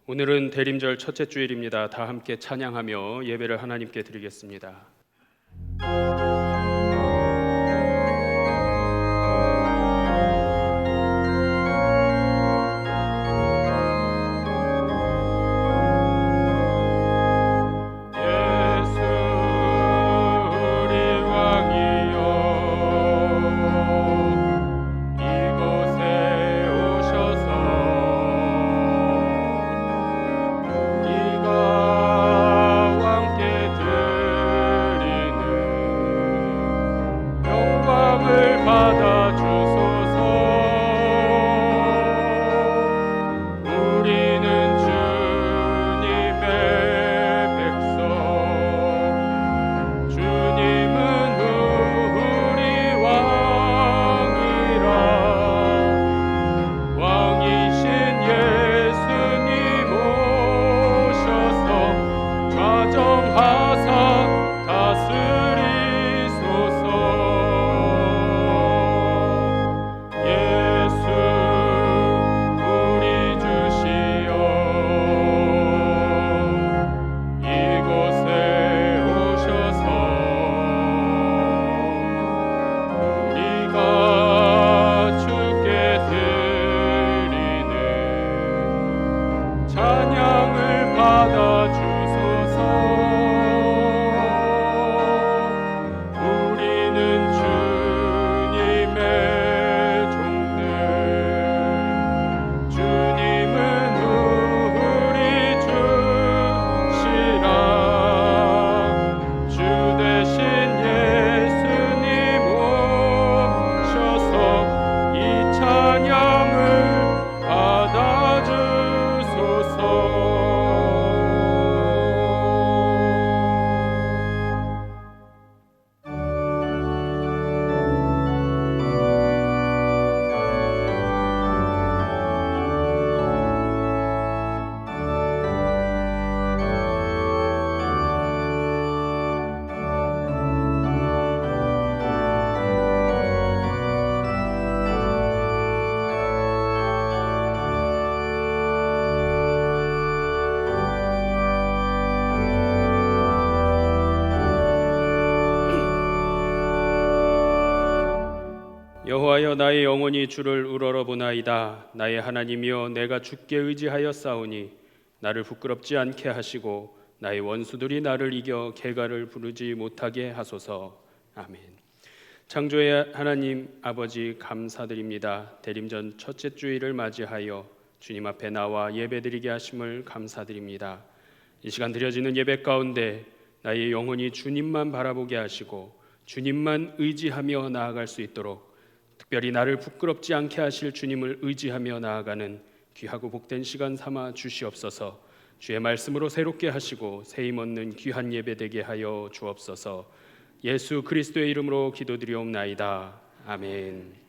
오늘은 대림절 첫째 주일입니다. 다 함께 찬양하며 예배를 하나님께 드리겠습니다. 여호와여, 나의 영혼이 주를 우러러보나이다. 나의 하나님이여, 내가 주께 의지하여 싸우니 나를 부끄럽지 않게 하시고 나의 원수들이 나를 이겨 개가를 부르지 못하게 하소서. 아멘. 창조의 하나님 아버지, 감사드립니다. 대림전 첫째 주일을 맞이하여 주님 앞에 나와 예배드리게 하심을 감사드립니다. 이 시간 드려지는 예배 가운데 나의 영혼이 주님만 바라보게 하시고 주님만 의지하며 나아갈 수 있도록, 특별히 나를 부끄럽지 않게 하실 주님을 의지하며 나아가는 귀하고 복된 시간 삼아 주시옵소서. 주의 말씀으로 새롭게 하시고 세임 얻는 귀한 예배 되게 하여 주옵소서. 예수 그리스도의 이름으로 기도드리옵나이다. 아멘.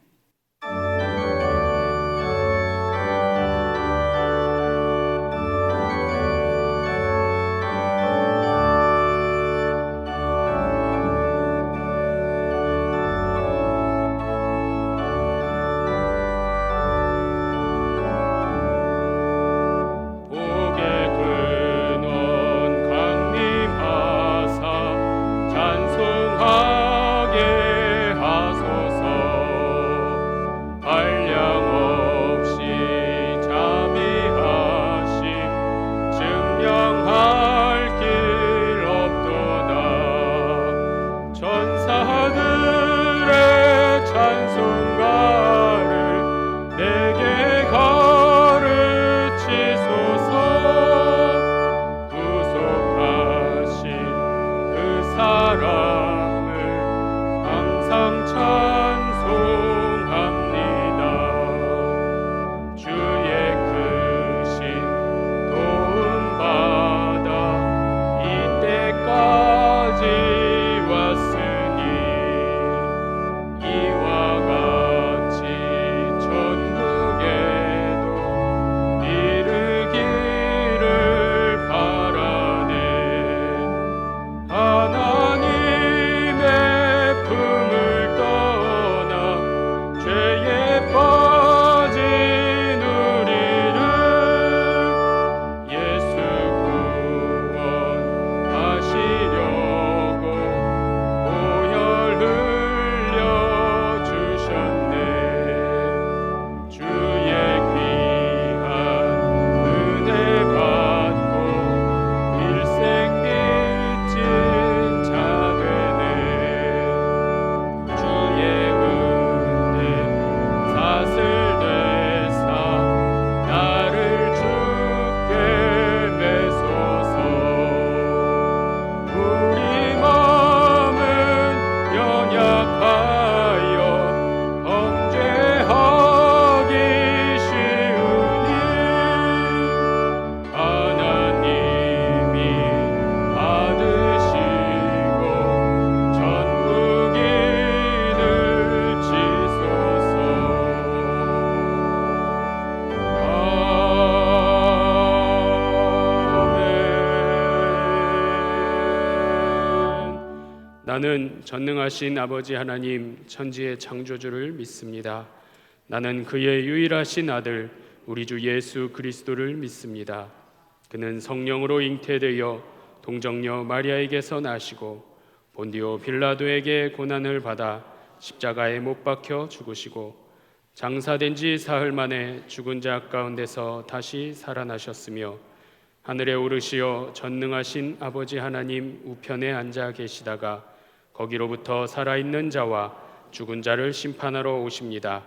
찬송하게 하소서. 나는 전능하신 아버지 하나님 천지의 창조주를 믿습니다. 나는 그의 유일하신 아들 우리 주 예수 그리스도를 믿습니다. 그는 성령으로 잉태되어 동정녀 마리아에게서 나시고 본디오 빌라도에게 고난을 받아 십자가에 못 박혀 죽으시고 장사된 지 사흘 만에 죽은 자 가운데서 다시 살아나셨으며 하늘에 오르시어 전능하신 아버지 하나님 우편에 앉아 계시다가 거기로부터 살아있는 자와 죽은 자를 심판하러 오십니다.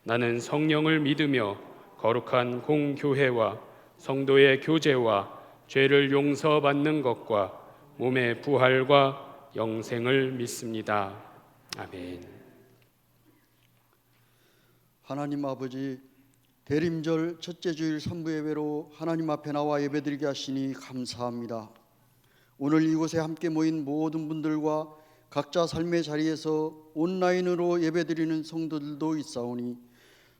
나는 성령을 믿으며 거룩한 공교회와 성도의 교제와 죄를 용서받는 것과 몸의 부활과 영생을 믿습니다. 아멘. 하나님 아버지, 대림절 첫째 주일 삼부 예배로 하나님 앞에 나와 예배드리게 하시니 감사합니다. 오늘 이곳에 함께 모인 모든 분들과 각자 삶의 자리에서 온라인으로 예배드리는 성도들도 있사오니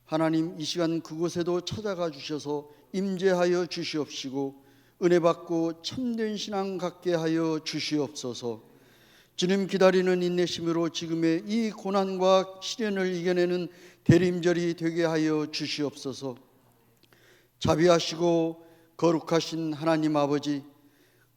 하나님 이 시간 그곳에도 찾아가 주셔서 임재하여 주시옵시고 은혜 받고 참된 신앙 갖게 하여 주시옵소서. 주님 기다리는 인내심으로 지금의 이 고난과 시련을 이겨내는 대림절이 되게 하여 주시옵소서. 자비하시고 거룩하신 하나님 아버지,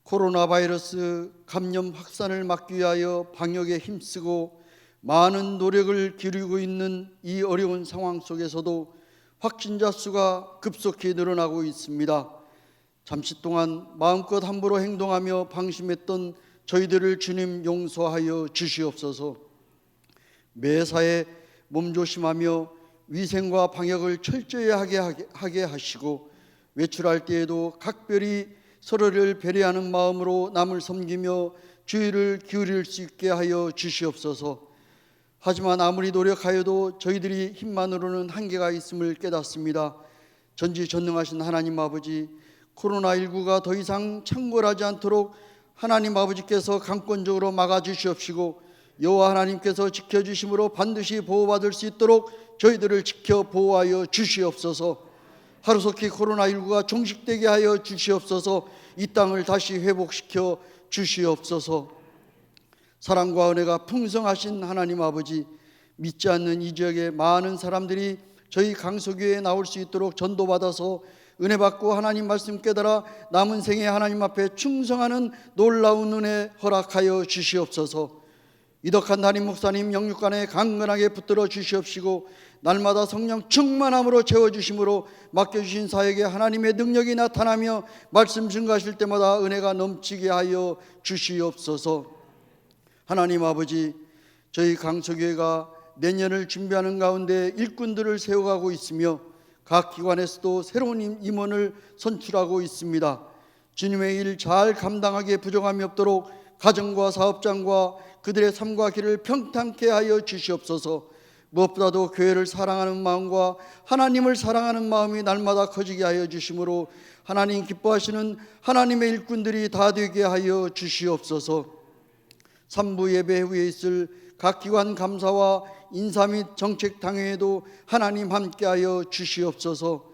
코로나 바이러스 감염 확산을 막기 위하여 방역에 힘쓰고 많은 노력을 기울이고 있는 이 어려운 상황 속에서도 확진자 수가 급속히 늘어나고 있습니다. 잠시 동안 마음껏 함부로 행동하며 방심했던 저희들을 주님 용서하여 주시옵소서. 매사에 몸조심하며 위생과 방역을 철저히 하게 하시고 외출할 때에도 각별히 서로를 배려하는 마음으로 남을 섬기며 주의를 기울일 수 있게 하여 주시옵소서. 하지만 아무리 노력하여도 저희들이 힘만으로는 한계가 있음을 깨닫습니다. 전지전능하신 하나님 아버지, 코로나19가 더 이상 창궐하지 않도록 하나님 아버지께서 강권적으로 막아주시옵시고 여호와 하나님께서 지켜주심으로 반드시 보호받을 수 있도록 저희들을 지켜 보호하여 주시옵소서. 하루속히 코로나19가 종식되게 하여 주시옵소서. 이 땅을 다시 회복시켜 주시옵소서. 사랑과 은혜가 풍성하신 하나님 아버지, 믿지 않는 이 지역의 많은 사람들이 저희 강서교회에 나올 수 있도록 전도받아서 은혜 받고 하나님 말씀 깨달아 남은 생에 하나님 앞에 충성하는 놀라운 은혜 허락하여 주시옵소서. 이덕한 담임 목사님 영육간에 강건하게 붙들어 주시옵시고 날마다 성령 충만함으로 채워주심으로 맡겨주신 사역에 하나님의 능력이 나타나며 말씀 증거하실 때마다 은혜가 넘치게 하여 주시옵소서. 하나님 아버지, 저희 강서교회가 내년을 준비하는 가운데 일꾼들을 세워가고 있으며 각 기관에서도 새로운 임원을 선출하고 있습니다. 주님의 일 잘 감당하기에 부족함이 없도록 가정과 사업장과 그들의 삶과 길을 평탄케 하여 주시옵소서. 무엇보다도 교회를 사랑하는 마음과 하나님을 사랑하는 마음이 날마다 커지게 하여 주심으로 하나님 기뻐하시는 하나님의 일꾼들이 다 되게 하여 주시옵소서. 3부 예배 후에 있을 각 기관 감사와 인사 및 정책 당회에도 하나님 함께하여 주시옵소서.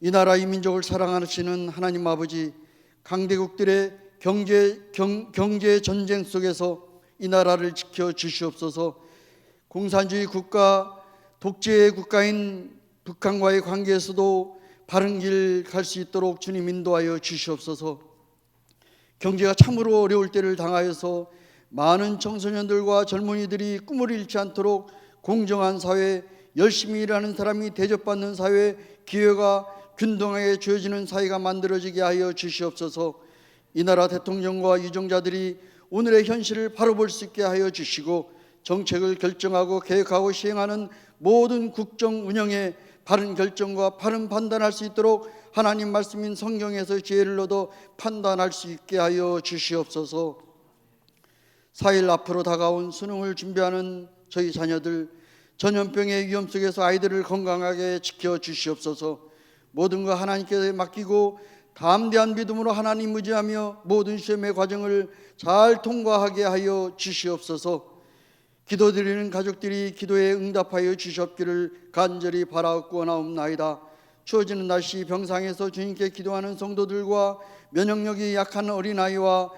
이 나라 이 민족을 사랑하시는 하나님 아버지, 강대국들의 경제 전쟁 속에서 이 나라를 지켜 주시옵소서. 공산주의 국가, 독재 국가인 북한과의 관계에서도 바른 길 갈 수 있도록 주님 인도하여 주시옵소서. 경제가 참으로 어려울 때를 당하여서 많은 청소년들과 젊은이들이 꿈을 잃지 않도록 공정한 사회, 열심히 일하는 사람이 대접받는 사회, 기회가 균등하게 주어지는 사회가 만들어지게 하여 주시옵소서. 이 나라 대통령과 유정자들이 오늘의 현실을 바로 볼 수 있게 하여 주시고 정책을 결정하고 계획하고 시행하는 모든 국정 운영에 바른 결정과 바른 판단할 수 있도록 하나님 말씀인 성경에서 지혜를 얻어 판단할 수 있게 하여 주시옵소서. 4일 앞으로 다가온 수능을 준비하는 저희 자녀들, 전염병의 위험 속에서 아이들을 건강하게 지켜 주시옵소서. 모든 것 하나님께 맡기고 담대한 믿음으로 하나님 의지하며 모든 시험의 과정을 잘 통과하게 하여 주시옵소서. 기도드리는 가족들이 기도에 응답하여 주시옵기를 간절히 바라옵나이다. 추워지는 날씨 병상에서 주님께 기도하는 성도들과 면역력이 약한 어린아이와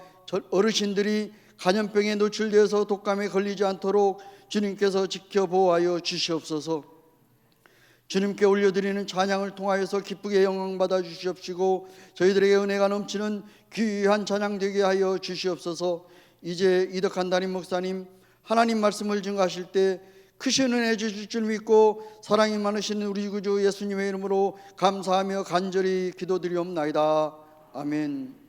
어르신들이 간염병에 노출되어서 독감에 걸리지 않도록 주님께서 지켜보호하여 주시옵소서. 주님께 올려드리는 찬양을 통하여서 기쁘게 영광받아 주시옵시고 저희들에게 은혜가 넘치는 귀한 찬양 되게 하여 주시옵소서. 이제 이덕한 담임 목사님 하나님 말씀을 증거하실 때 크신 은혜 주실 줄 믿고 사랑이 많으신 우리 구주 예수님의 이름으로 감사하며 간절히 기도드리옵나이다. 아멘.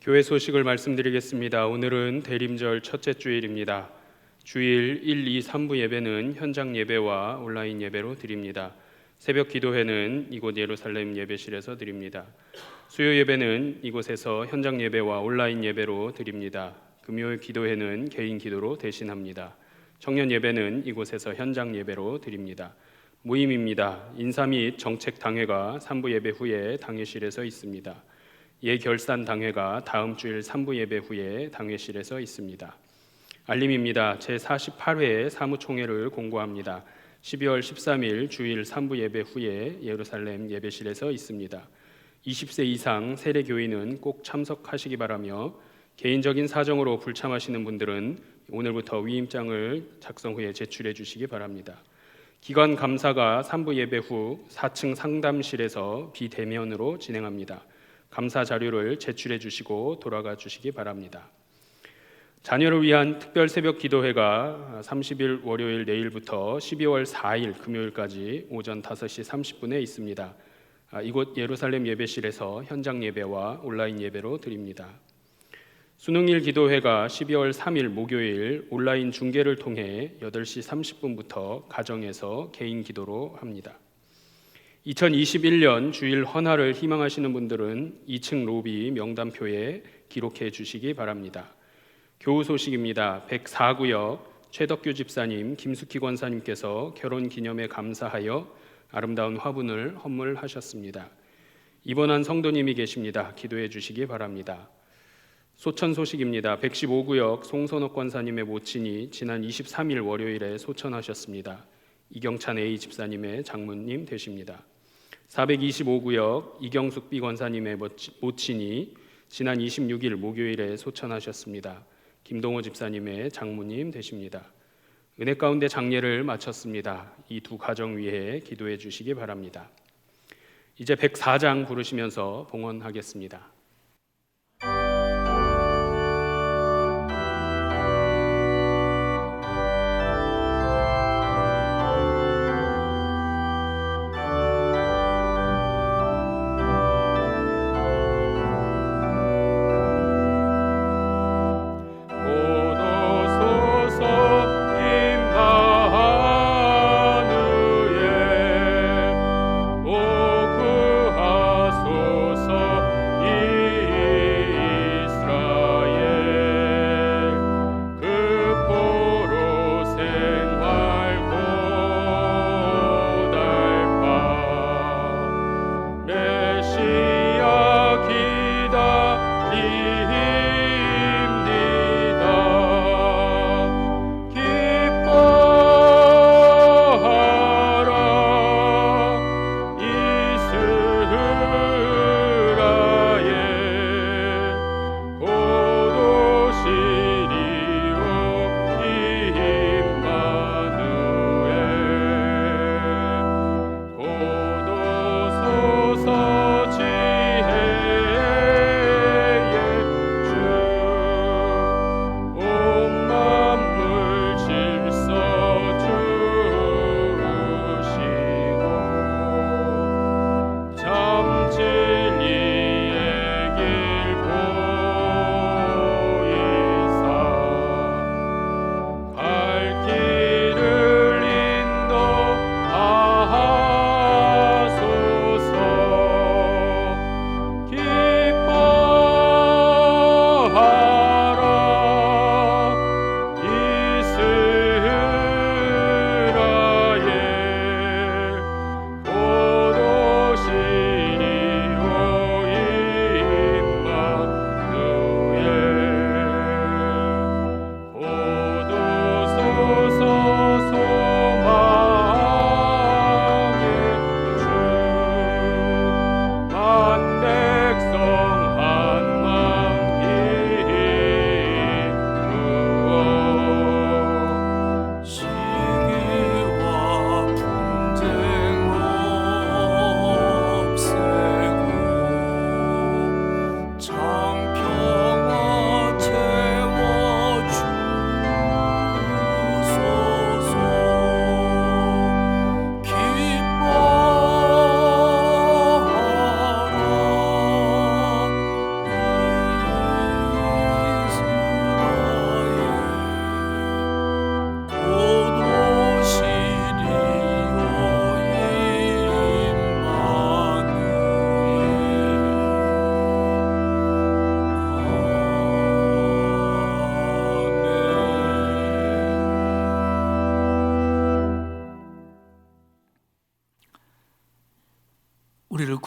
교회 소식을 말씀드리겠습니다. 오늘은 대림절 첫째 주일입니다. 주일 1, 2, 3부 예배는 현장 예배와 온라인 예배로 드립니다. 새벽 기도회는 이곳 예루살렘 예배실에서 드립니다. 수요 예배는 이곳에서 현장 예배와 온라인 예배로 드립니다. 금요일 기도회는 개인 기도로 대신합니다. 청년 예배는 이곳에서 현장 예배로 드립니다. 모임입니다. 인사 및 정책 당회가 3부 예배 후에 당회실에서 있습니다. 예결산 당회가 다음 주일 3부 예배 후에 당회실에서 있습니다. 알림입니다. 제48회 사무총회를 공고합니다. 12월 13일 주일 3부 예배 후에 예루살렘 예배실에서 있습니다. 20세 이상 세례교인은 꼭 참석하시기 바라며 개인적인 사정으로 불참하시는 분들은 오늘부터 위임장을 작성 후에 제출해 주시기 바랍니다. 기관 감사가 3부 예배 후 4층 상담실에서 비대면으로 진행합니다. 감사 자료를 제출해 주시고 돌아가 주시기 바랍니다. 자녀를 위한 특별 새벽 기도회가 30일 월요일 내일부터 12월 4일 금요일까지 오전 5시 30분에 있습니다. 이곳 예루살렘 예배실에서 현장 예배와 온라인 예배로 드립니다. 수능일 기도회가 12월 3일 목요일 온라인 중계를 통해 8시 30분부터 가정에서 개인 기도로 합니다. 2021년 주일 헌화를 희망하시는 분들은 2층 로비 명단표에 기록해 주시기 바랍니다. 교우 소식입니다. 104구역 최덕규 집사님, 김숙희 권사님께서 결혼 기념에 감사하여 아름다운 화분을 헌물하셨습니다. 입원한 성도님이 계십니다. 기도해 주시기 바랍니다. 소천 소식입니다. 115구역 송선옥 권사님의 모친이 지난 23일 월요일에 소천하셨습니다. 이경찬 A 집사님의 장모님 되십니다. 425구역 이경숙 B 권사님의 모친이 지난 26일 목요일에 소천하셨습니다. 김동호 집사님의 장모님 되십니다. 은혜 가운데 장례를 마쳤습니다. 이 두 가정 위해 기도해 주시기 바랍니다. 이제 104장 부르시면서 봉헌하겠습니다. 오 구하소서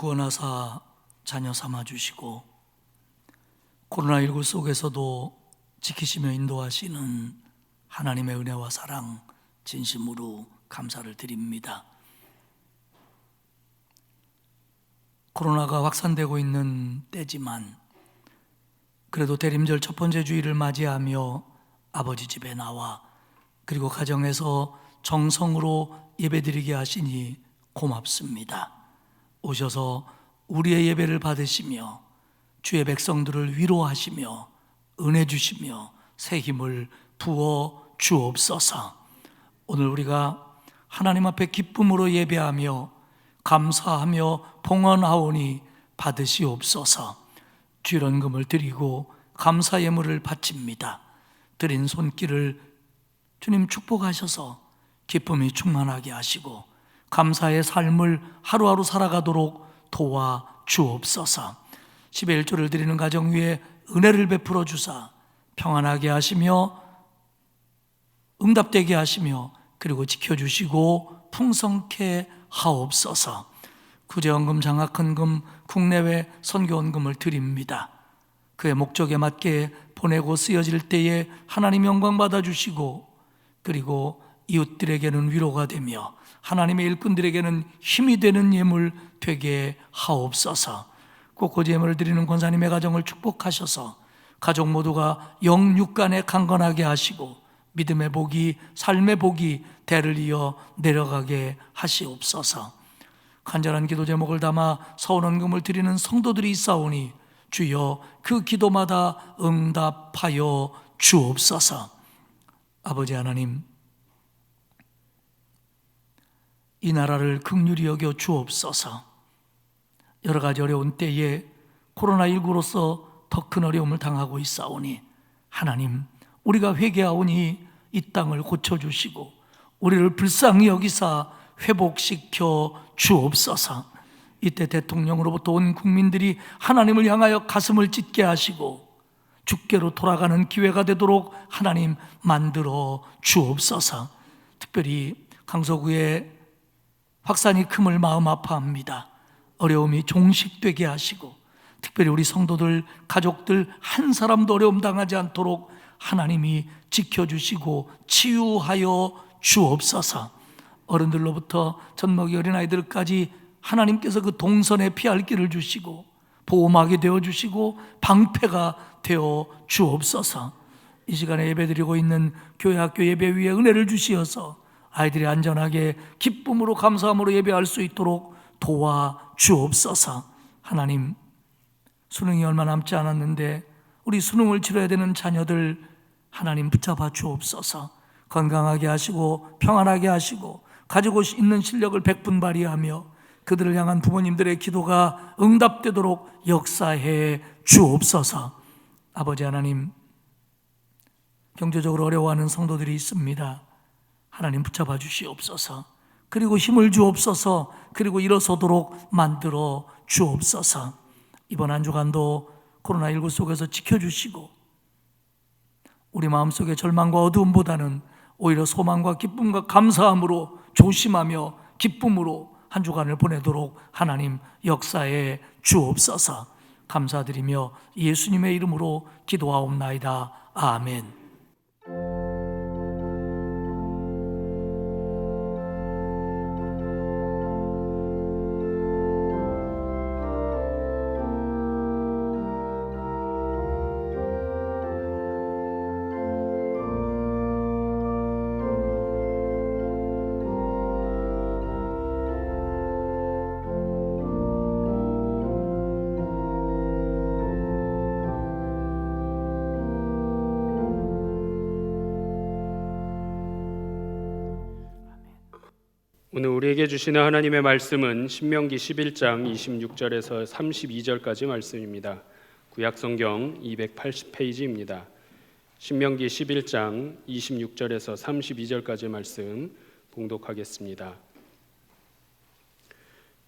구원하사 자녀 삼아주시고 코로나19 속에서도 지키시며 인도하시는 하나님의 은혜와 사랑 진심으로 감사를 드립니다. 코로나가 확산되고 있는 때지만 그래도 대림절 첫 번째 주일을 맞이하며 아버지 집에 나와 그리고 가정에서 정성으로 예배드리게 하시니 고맙습니다. 오셔서 우리의 예배를 받으시며 주의 백성들을 위로하시며 은혜 주시며 새 힘을 부어 주옵소서. 오늘 우리가 하나님 앞에 기쁨으로 예배하며 감사하며 봉헌하오니 받으시옵소서. 주일헌금을 드리고 감사 예물을 바칩니다. 드린 손길을 주님 축복하셔서 기쁨이 충만하게 하시고 감사의 삶을 하루하루 살아가도록 도와 주옵소서. 10의 1조를 드리는 가정 위에 은혜를 베풀어 주사 평안하게 하시며 응답되게 하시며 그리고 지켜주시고 풍성케 하옵소서. 구제헌금, 장학헌금, 국내외 선교헌금을 드립니다. 그의 목적에 맞게 보내고 쓰여질 때에 하나님 영광 받아주시고 그리고 이웃들에게는 위로가 되며 하나님의 일꾼들에게는 힘이 되는 예물 되게 하옵소서. 꽃꽂이 예물을 드리는 권사님의 가정을 축복하셔서 가족 모두가 영육간에 강건하게 하시고 믿음의 복이, 삶의 복이 대를 이어 내려가게 하시옵소서. 간절한 기도 제목을 담아 서원헌금을 드리는 성도들이 있사오니 주여 그 기도마다 응답하여 주옵소서. 아버지 하나님, 이 나라를 긍휼히 여겨 주옵소서. 여러 가지 어려운 때에 코로나19로서 더 큰 어려움을 당하고 있사오니 하나님, 우리가 회개하오니 이 땅을 고쳐주시고 우리를 불쌍히 여기사 회복시켜 주옵소서. 이때 대통령으로부터 온 국민들이 하나님을 향하여 가슴을 찢게 하시고 주께로 돌아가는 기회가 되도록 하나님 만들어 주옵소서. 특별히 강서구의 확산이 큼을 마음 아파합니다. 어려움이 종식되게 하시고 특별히 우리 성도들, 가족들 한 사람도 어려움 당하지 않도록 하나님이 지켜주시고 치유하여 주옵소서. 어른들로부터 젖먹이 어린아이들까지 하나님께서 그 동선에 피할 길을 주시고 보호막이 되어주시고 방패가 되어 주옵소서. 이 시간에 예배드리고 있는 교회 학교 예배 위에 은혜를 주시어서 아이들이 안전하게 기쁨으로 감사함으로 예배할 수 있도록 도와 주옵소서. 하나님, 수능이 얼마 남지 않았는데 우리 수능을 치러야 되는 자녀들 하나님 붙잡아 주옵소서. 건강하게 하시고 평안하게 하시고 가지고 있는 실력을 백분 발휘하며 그들을 향한 부모님들의 기도가 응답되도록 역사해 주옵소서. 아버지 하나님, 경제적으로 어려워하는 성도들이 있습니다. 하나님 붙잡아 주시옵소서. 그리고 힘을 주옵소서. 그리고 일어서도록 만들어 주옵소서. 이번 한 주간도 코로나19 속에서 지켜주시고 우리 마음속에 절망과 어두움보다는 오히려 소망과 기쁨과 감사함으로 조심하며 기쁨으로 한 주간을 보내도록 하나님 역사해 주옵소서. 감사드리며 예수님의 이름으로 기도하옵나이다. 아멘. 오늘 우리에게 주시는 하나님의 말씀은 신명기 11장 26절에서 32절까지 말씀입니다. 구약성경 280페이지입니다. 신명기 11장 26절에서 32절까지 말씀 봉독하겠습니다.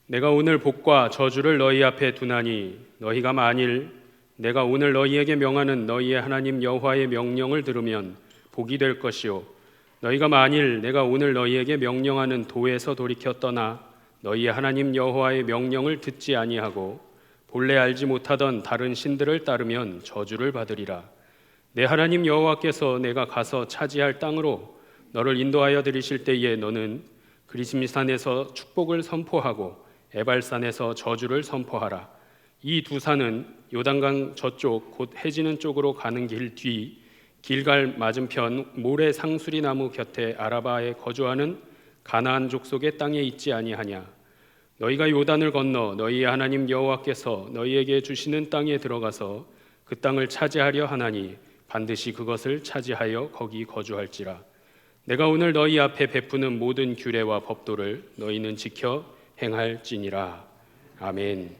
내가 오늘 복과 저주를 너희 앞에 두나니 너희가 만일 내가 오늘 너희에게 명하는 너희의 하나님 여호와의 명령을 들으면 복이 될 것이요 너희가 만일 내가 오늘 너희에게 명령하는 도에서 돌이켜 떠나 너희 하나님 여호와의 명령을 듣지 아니하고 본래 알지 못하던 다른 신들을 따르면 저주를 받으리라. 내 하나님 여호와께서 내가 가서 차지할 땅으로 너를 인도하여 들이실 때에 너는 그리스미산에서 축복을 선포하고 에발산에서 저주를 선포하라. 이 두 산은 요단강 저쪽 곧 해지는 쪽으로 가는 길 뒤 길갈 맞은편 모래 상수리 나무 곁에 아라바에 거주하는 가나안 족속의 땅에 있지 아니하냐. 너희가 요단을 건너 너희 하나님 여호와께서 너희에게 주시는 땅에 들어가서 그 땅을 차지하려 하나니 반드시 그것을 차지하여 거기 거주할지라. 내가 오늘 너희 앞에 베푸는 모든 규례와 법도를 너희는 지켜 행할지니라. 아멘.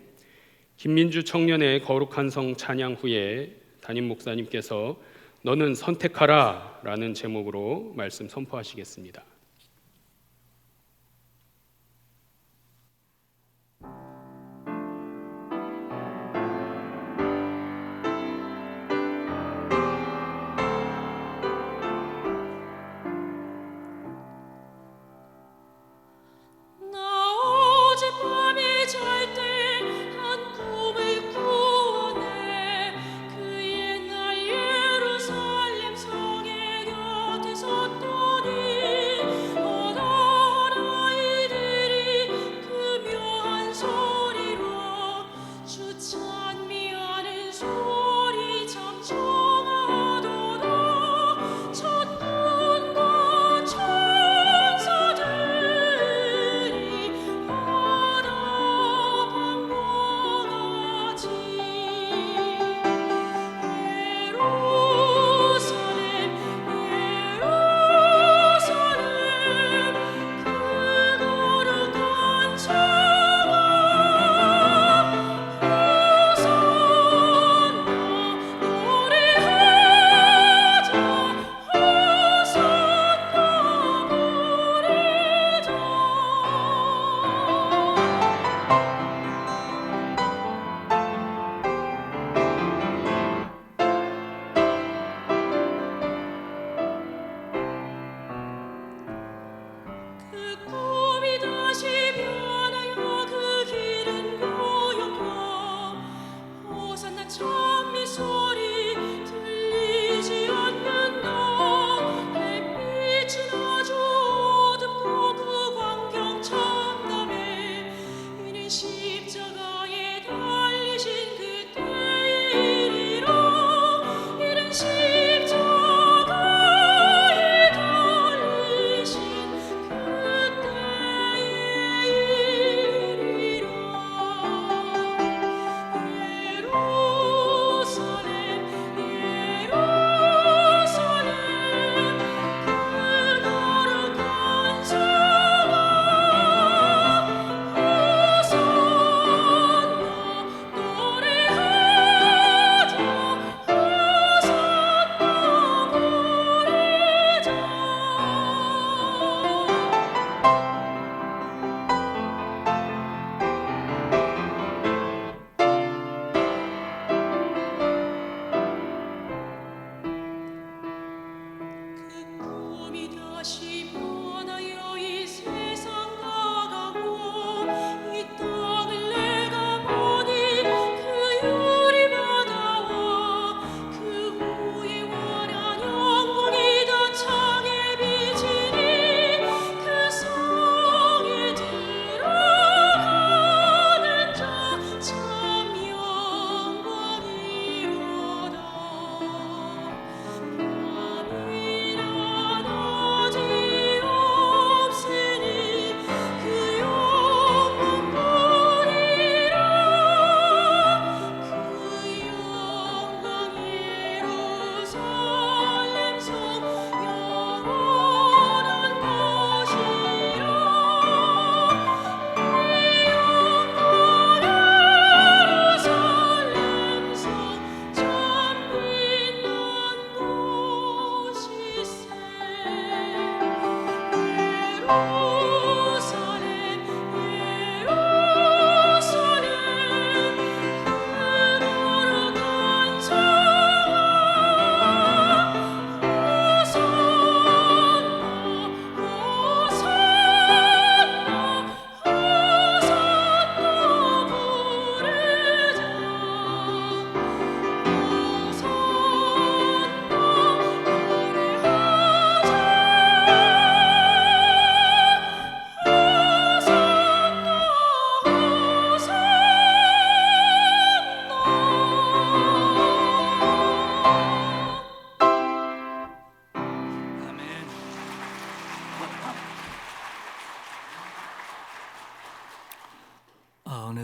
김민주 청년의 거룩한 성 찬양 후에 담임 목사님께서 너는 선택하라 라는 제목으로 말씀 선포하시겠습니다. 예루살렘 성의 곁에 섰더니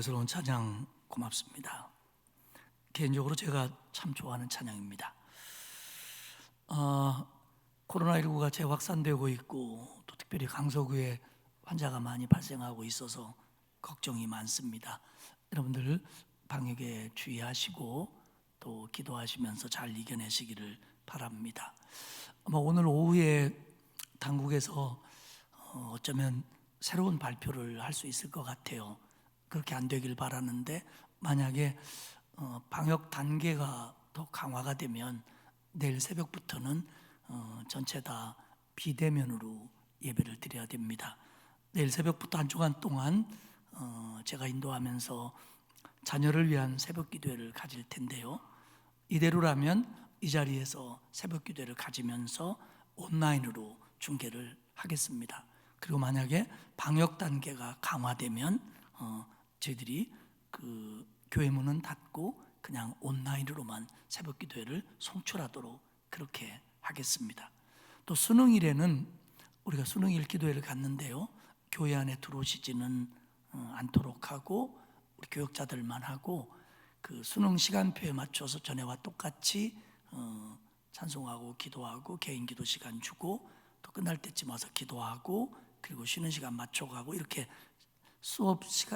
은혜스러운 찬양 고맙습니다. 개인적으로 제가 참 좋아하는 찬양입니다. 코로나19가 재확산되고 있고 또 특별히 강서구에 환자가 많이 발생하고 있어서 걱정이 많습니다. 여러분들 방역에 주의하시고 또 기도하시면서 잘 이겨내시기를 바랍니다. 오늘 오후에 당국에서 어쩌면 새로운 발표를 할 수 있을 것 같아요. 그렇게 안 되길 바라는데 만약에 방역 단계가 더 강화가 되면 내일 새벽부터는 전체 다 비대면으로 예배를 드려야 됩니다. 내일 새벽부터 한 주간 동안 제가 인도하면서 자녀를 위한 새벽 기도회를 가질 텐데요. 이대로라면 이 자리에서 새벽 기도회를 가지면서 온라인으로 중계를 하겠습니다. 그리고 만약에 방역 단계가 강화되면 저희들이 그 교회 문은 닫고 그냥 온라인으로만 새벽 기도회를 송출하도록 그렇게 하겠습니다. 또 수능일에는 우리가 수능일 기도회를 갔는데요. 교회 안에 들어오시지는 않도록 하고 우리 교역자들만 하고 그 수능 시간표에 맞춰서 전에와 똑같이 찬송하고 기도하고 개인 기도 시간 주고 또 끝날 때쯤 와서 기도하고 그리고 쉬는 시간 맞춰가고 이렇게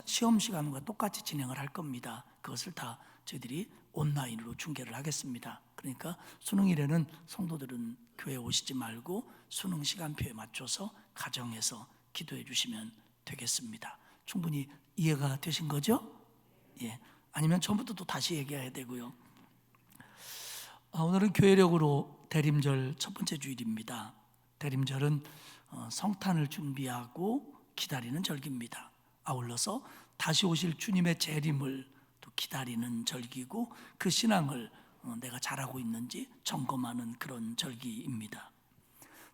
시험 시간과 똑같이 진행을 할 겁니다. 그것을 다 저희들이 온라인으로 중계를 하겠습니다. 그러니까 수능일에는 성도들은 교회에 오시지 말고 수능 시간표에 맞춰서 가정에서 기도해 주시면 되겠습니다. 충분히 이해가 되신 거죠? 예. 아니면 처음부터 또 다시 얘기해야 되고요. 오늘은 교회력으로 대림절 첫 번째 주일입니다. 대림절은 성탄을 준비하고 기다리는 절기입니다. 아울러서 다시 오실 주님의 재림을 또 기다리는 절기고 그 신앙을 내가 잘하고 있는지 점검하는 그런 절기입니다.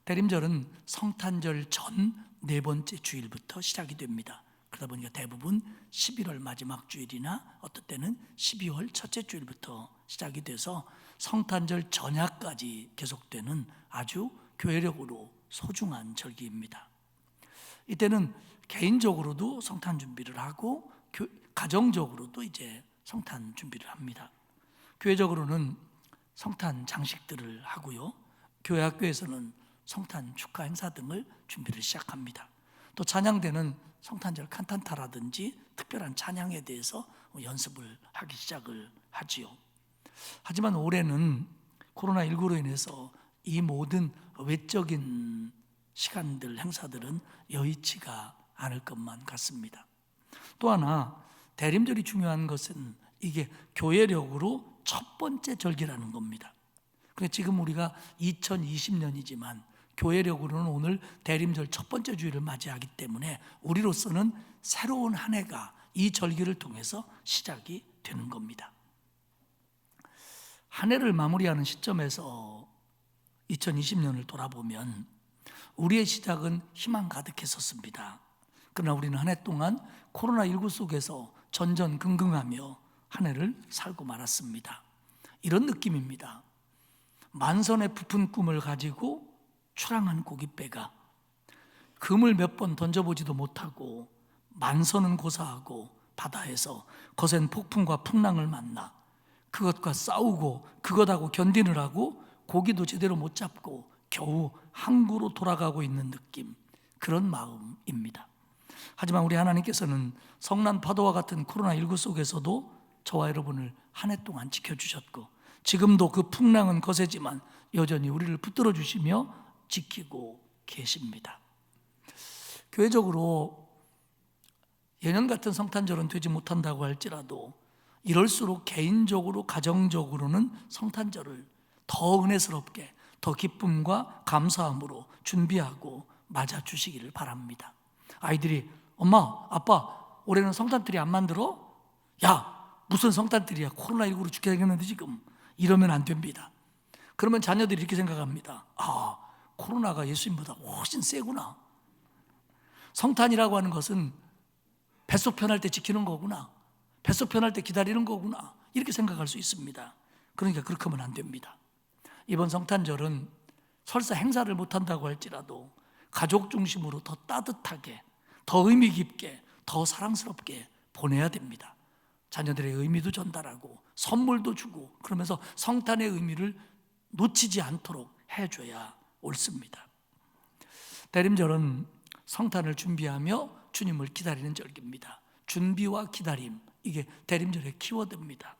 대림절은 성탄절 전 네 번째 주일부터 시작이 됩니다. 그러다 보니까 대부분 11월 마지막 주일이나 어떤 때는 12월 첫째 주일부터 시작이 돼서 성탄절 전야까지 계속되는 아주 교회력으로 소중한 절기입니다. 이때는 개인적으로도 성탄 준비를 하고 가정적으로도 이제 성탄 준비를 합니다. 교회적으로는 성탄 장식들을 하고요. 교회 학교에서는 성탄 축하 행사 등을 준비를 시작합니다. 또 찬양대는 성탄절 칸탄타라든지 특별한 찬양에 대해서 연습을 하기 시작을 하지요. 하지만 올해는 코로나19로 인해서 이 모든 외적인 시간들, 행사들은 여의치가 않을 것만 같습니다. 또 하나 대림절이 중요한 것은 이게 교회력으로 첫 번째 절기라는 겁니다. 그래서 지금 우리가 2020년이지만 교회력으로는 오늘 대림절 첫 번째 주일을 맞이하기 때문에 우리로서는 새로운 한 해가 이 절기를 통해서 시작이 되는 겁니다. 한 해를 마무리하는 시점에서 2020년을 돌아보면 우리의 시작은 희망 가득했었습니다. 그러나 우리는 한 해 동안 코로나19 속에서 전전긍긍하며 한 해를 살고 말았습니다. 이런 느낌입니다. 만선의 부푼 꿈을 가지고 출항한 고깃배가 금을 몇 번 던져보지도 못하고 만선은 고사하고 바다에서 거센 폭풍과 풍랑을 만나 그것과 싸우고 그것하고 견디느라고 고기도 제대로 못 잡고 겨우 항구로 돌아가고 있는 느낌, 그런 마음입니다. 하지만 우리 하나님께서는 성난 파도와 같은 코로나19 속에서도 저와 여러분을 한 해 동안 지켜주셨고 지금도 그 풍랑은 거세지만 여전히 우리를 붙들어 주시며 지키고 계십니다. 교회적으로 예년 같은 성탄절은 되지 못한다고 할지라도 이럴수록 개인적으로 가정적으로는 성탄절을 더 은혜스럽게 더 기쁨과 감사함으로 준비하고 맞아주시기를 바랍니다. 아이들이 엄마 아빠 올해는 성탄트리 안 만들어? 야 무슨 성탄트리야, 코로나19로 죽게 생겼는데 지금, 이러면 안 됩니다. 그러면 자녀들이 이렇게 생각합니다. 아, 코로나가 예수님보다 훨씬 세구나. 성탄이라고 하는 것은 뱃속 편할 때 지키는 거구나, 뱃속 편할 때 기다리는 거구나, 이렇게 생각할 수 있습니다. 그러니까 그렇게 하면 안 됩니다. 이번 성탄절은 설사 행사를 못한다고 할지라도 가족 중심으로 더 따뜻하게, 더 의미 깊게, 더 사랑스럽게 보내야 됩니다. 자녀들의 의미도 전달하고 선물도 주고 그러면서 성탄의 의미를 놓치지 않도록 해줘야 옳습니다. 대림절은 성탄을 준비하며 주님을 기다리는 절기입니다. 준비와 기다림, 이게 대림절의 키워드입니다.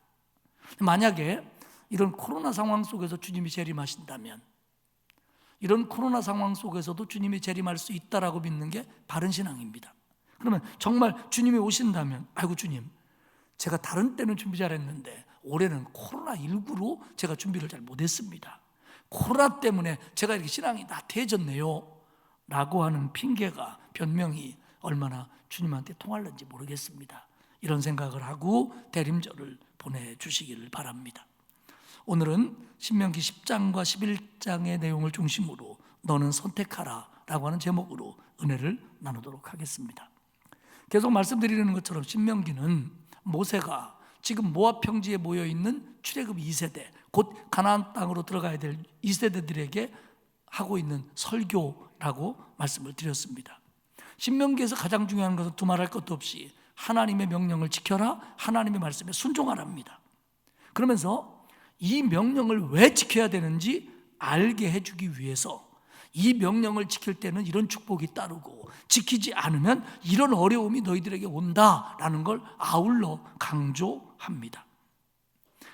만약에 이런 코로나 상황 속에서 주님이 재림하신다면, 이런 코로나 상황 속에서도 주님이 재림할 수 있다라고 믿는 게 바른 신앙입니다. 그러면 정말 주님이 오신다면, 아이고 주님, 제가 다른 때는 준비 잘했는데 올해는 코로나19로 제가 준비를 잘 못했습니다. 코로나 때문에 제가 이렇게 신앙이 나태해졌네요 라고 하는 핑계가, 변명이 얼마나 주님한테 통할는지 모르겠습니다. 이런 생각을 하고 대림절을 보내주시기를 바랍니다. 오늘은 신명기 10장과 11장의 내용을 중심으로 너는 선택하라 라고 하는 제목으로 은혜를 나누도록 하겠습니다. 계속 말씀드리는 것처럼 신명기는 모세가 지금 모압 평지에 모여있는 출애굽 2세대, 곧 가나안 땅으로 들어가야 될 2세대들에게 하고 있는 설교라고 말씀을 드렸습니다. 신명기에서 가장 중요한 것은 두말할 것도 없이 하나님의 명령을 지켜라, 하나님의 말씀에 순종하랍니다. 그러면서 이 명령을 왜 지켜야 되는지 알게 해주기 위해서 이 명령을 지킬 때는 이런 축복이 따르고 지키지 않으면 이런 어려움이 너희들에게 온다라는 걸 아울러 강조합니다.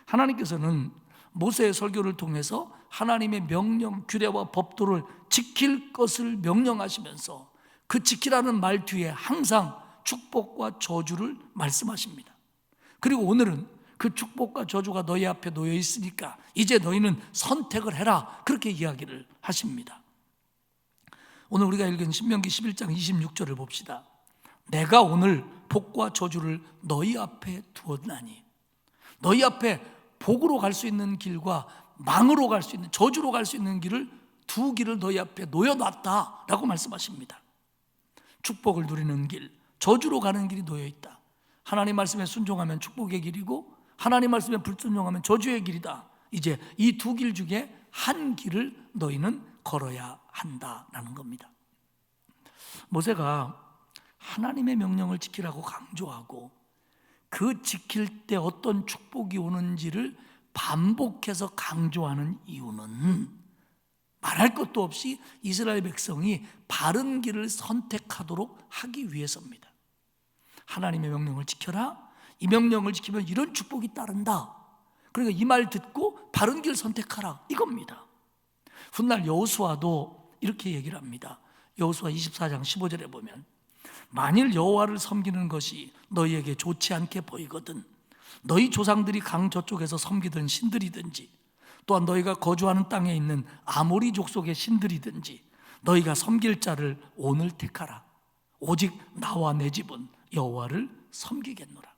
하나님께서는 모세의 설교를 통해서 하나님의 명령, 규례와 법도를 지킬 것을 명령하시면서 그 지키라는 말 뒤에 항상 축복과 저주를 말씀하십니다. 그리고 오늘은 그 축복과 저주가 너희 앞에 놓여 있으니까 이제 너희는 선택을 해라, 그렇게 이야기를 하십니다. 오늘 우리가 읽은 신명기 11장 26절을 봅시다. 내가 오늘 복과 저주를 너희 앞에 두었나니, 너희 앞에 복으로 갈 수 있는 길과 망으로 갈 수 있는, 저주로 갈 수 있는 길을, 두 길을 너희 앞에 놓여놨다라고 말씀하십니다. 축복을 누리는 길, 저주로 가는 길이 놓여있다. 하나님 말씀에 순종하면 축복의 길이고 하나님 말씀에 불순종하면 저주의 길이다. 이제 이 두 길 중에 한 길을 너희는 걸어야 한다라는 겁니다. 모세가 하나님의 명령을 지키라고 강조하고 그 지킬 때 어떤 축복이 오는지를 반복해서 강조하는 이유는 말할 것도 없이 이스라엘 백성이 바른 길을 선택하도록 하기 위해서입니다. 하나님의 명령을 지켜라, 이 명령을 지키면 이런 축복이 따른다, 그러니까 이 말 듣고 바른 길 선택하라, 이겁니다. 훗날 여호수아도 이렇게 얘기를 합니다. 여호수아 24장 15절에 보면 만일 여호와를 섬기는 것이 너희에게 좋지 않게 보이거든 너희 조상들이 강 저쪽에서 섬기던 신들이든지 또한 너희가 거주하는 땅에 있는 아모리 족속의 신들이든지 너희가 섬길 자를 오늘 택하라. 오직 나와 내 집은 여호와를 섬기겠노라.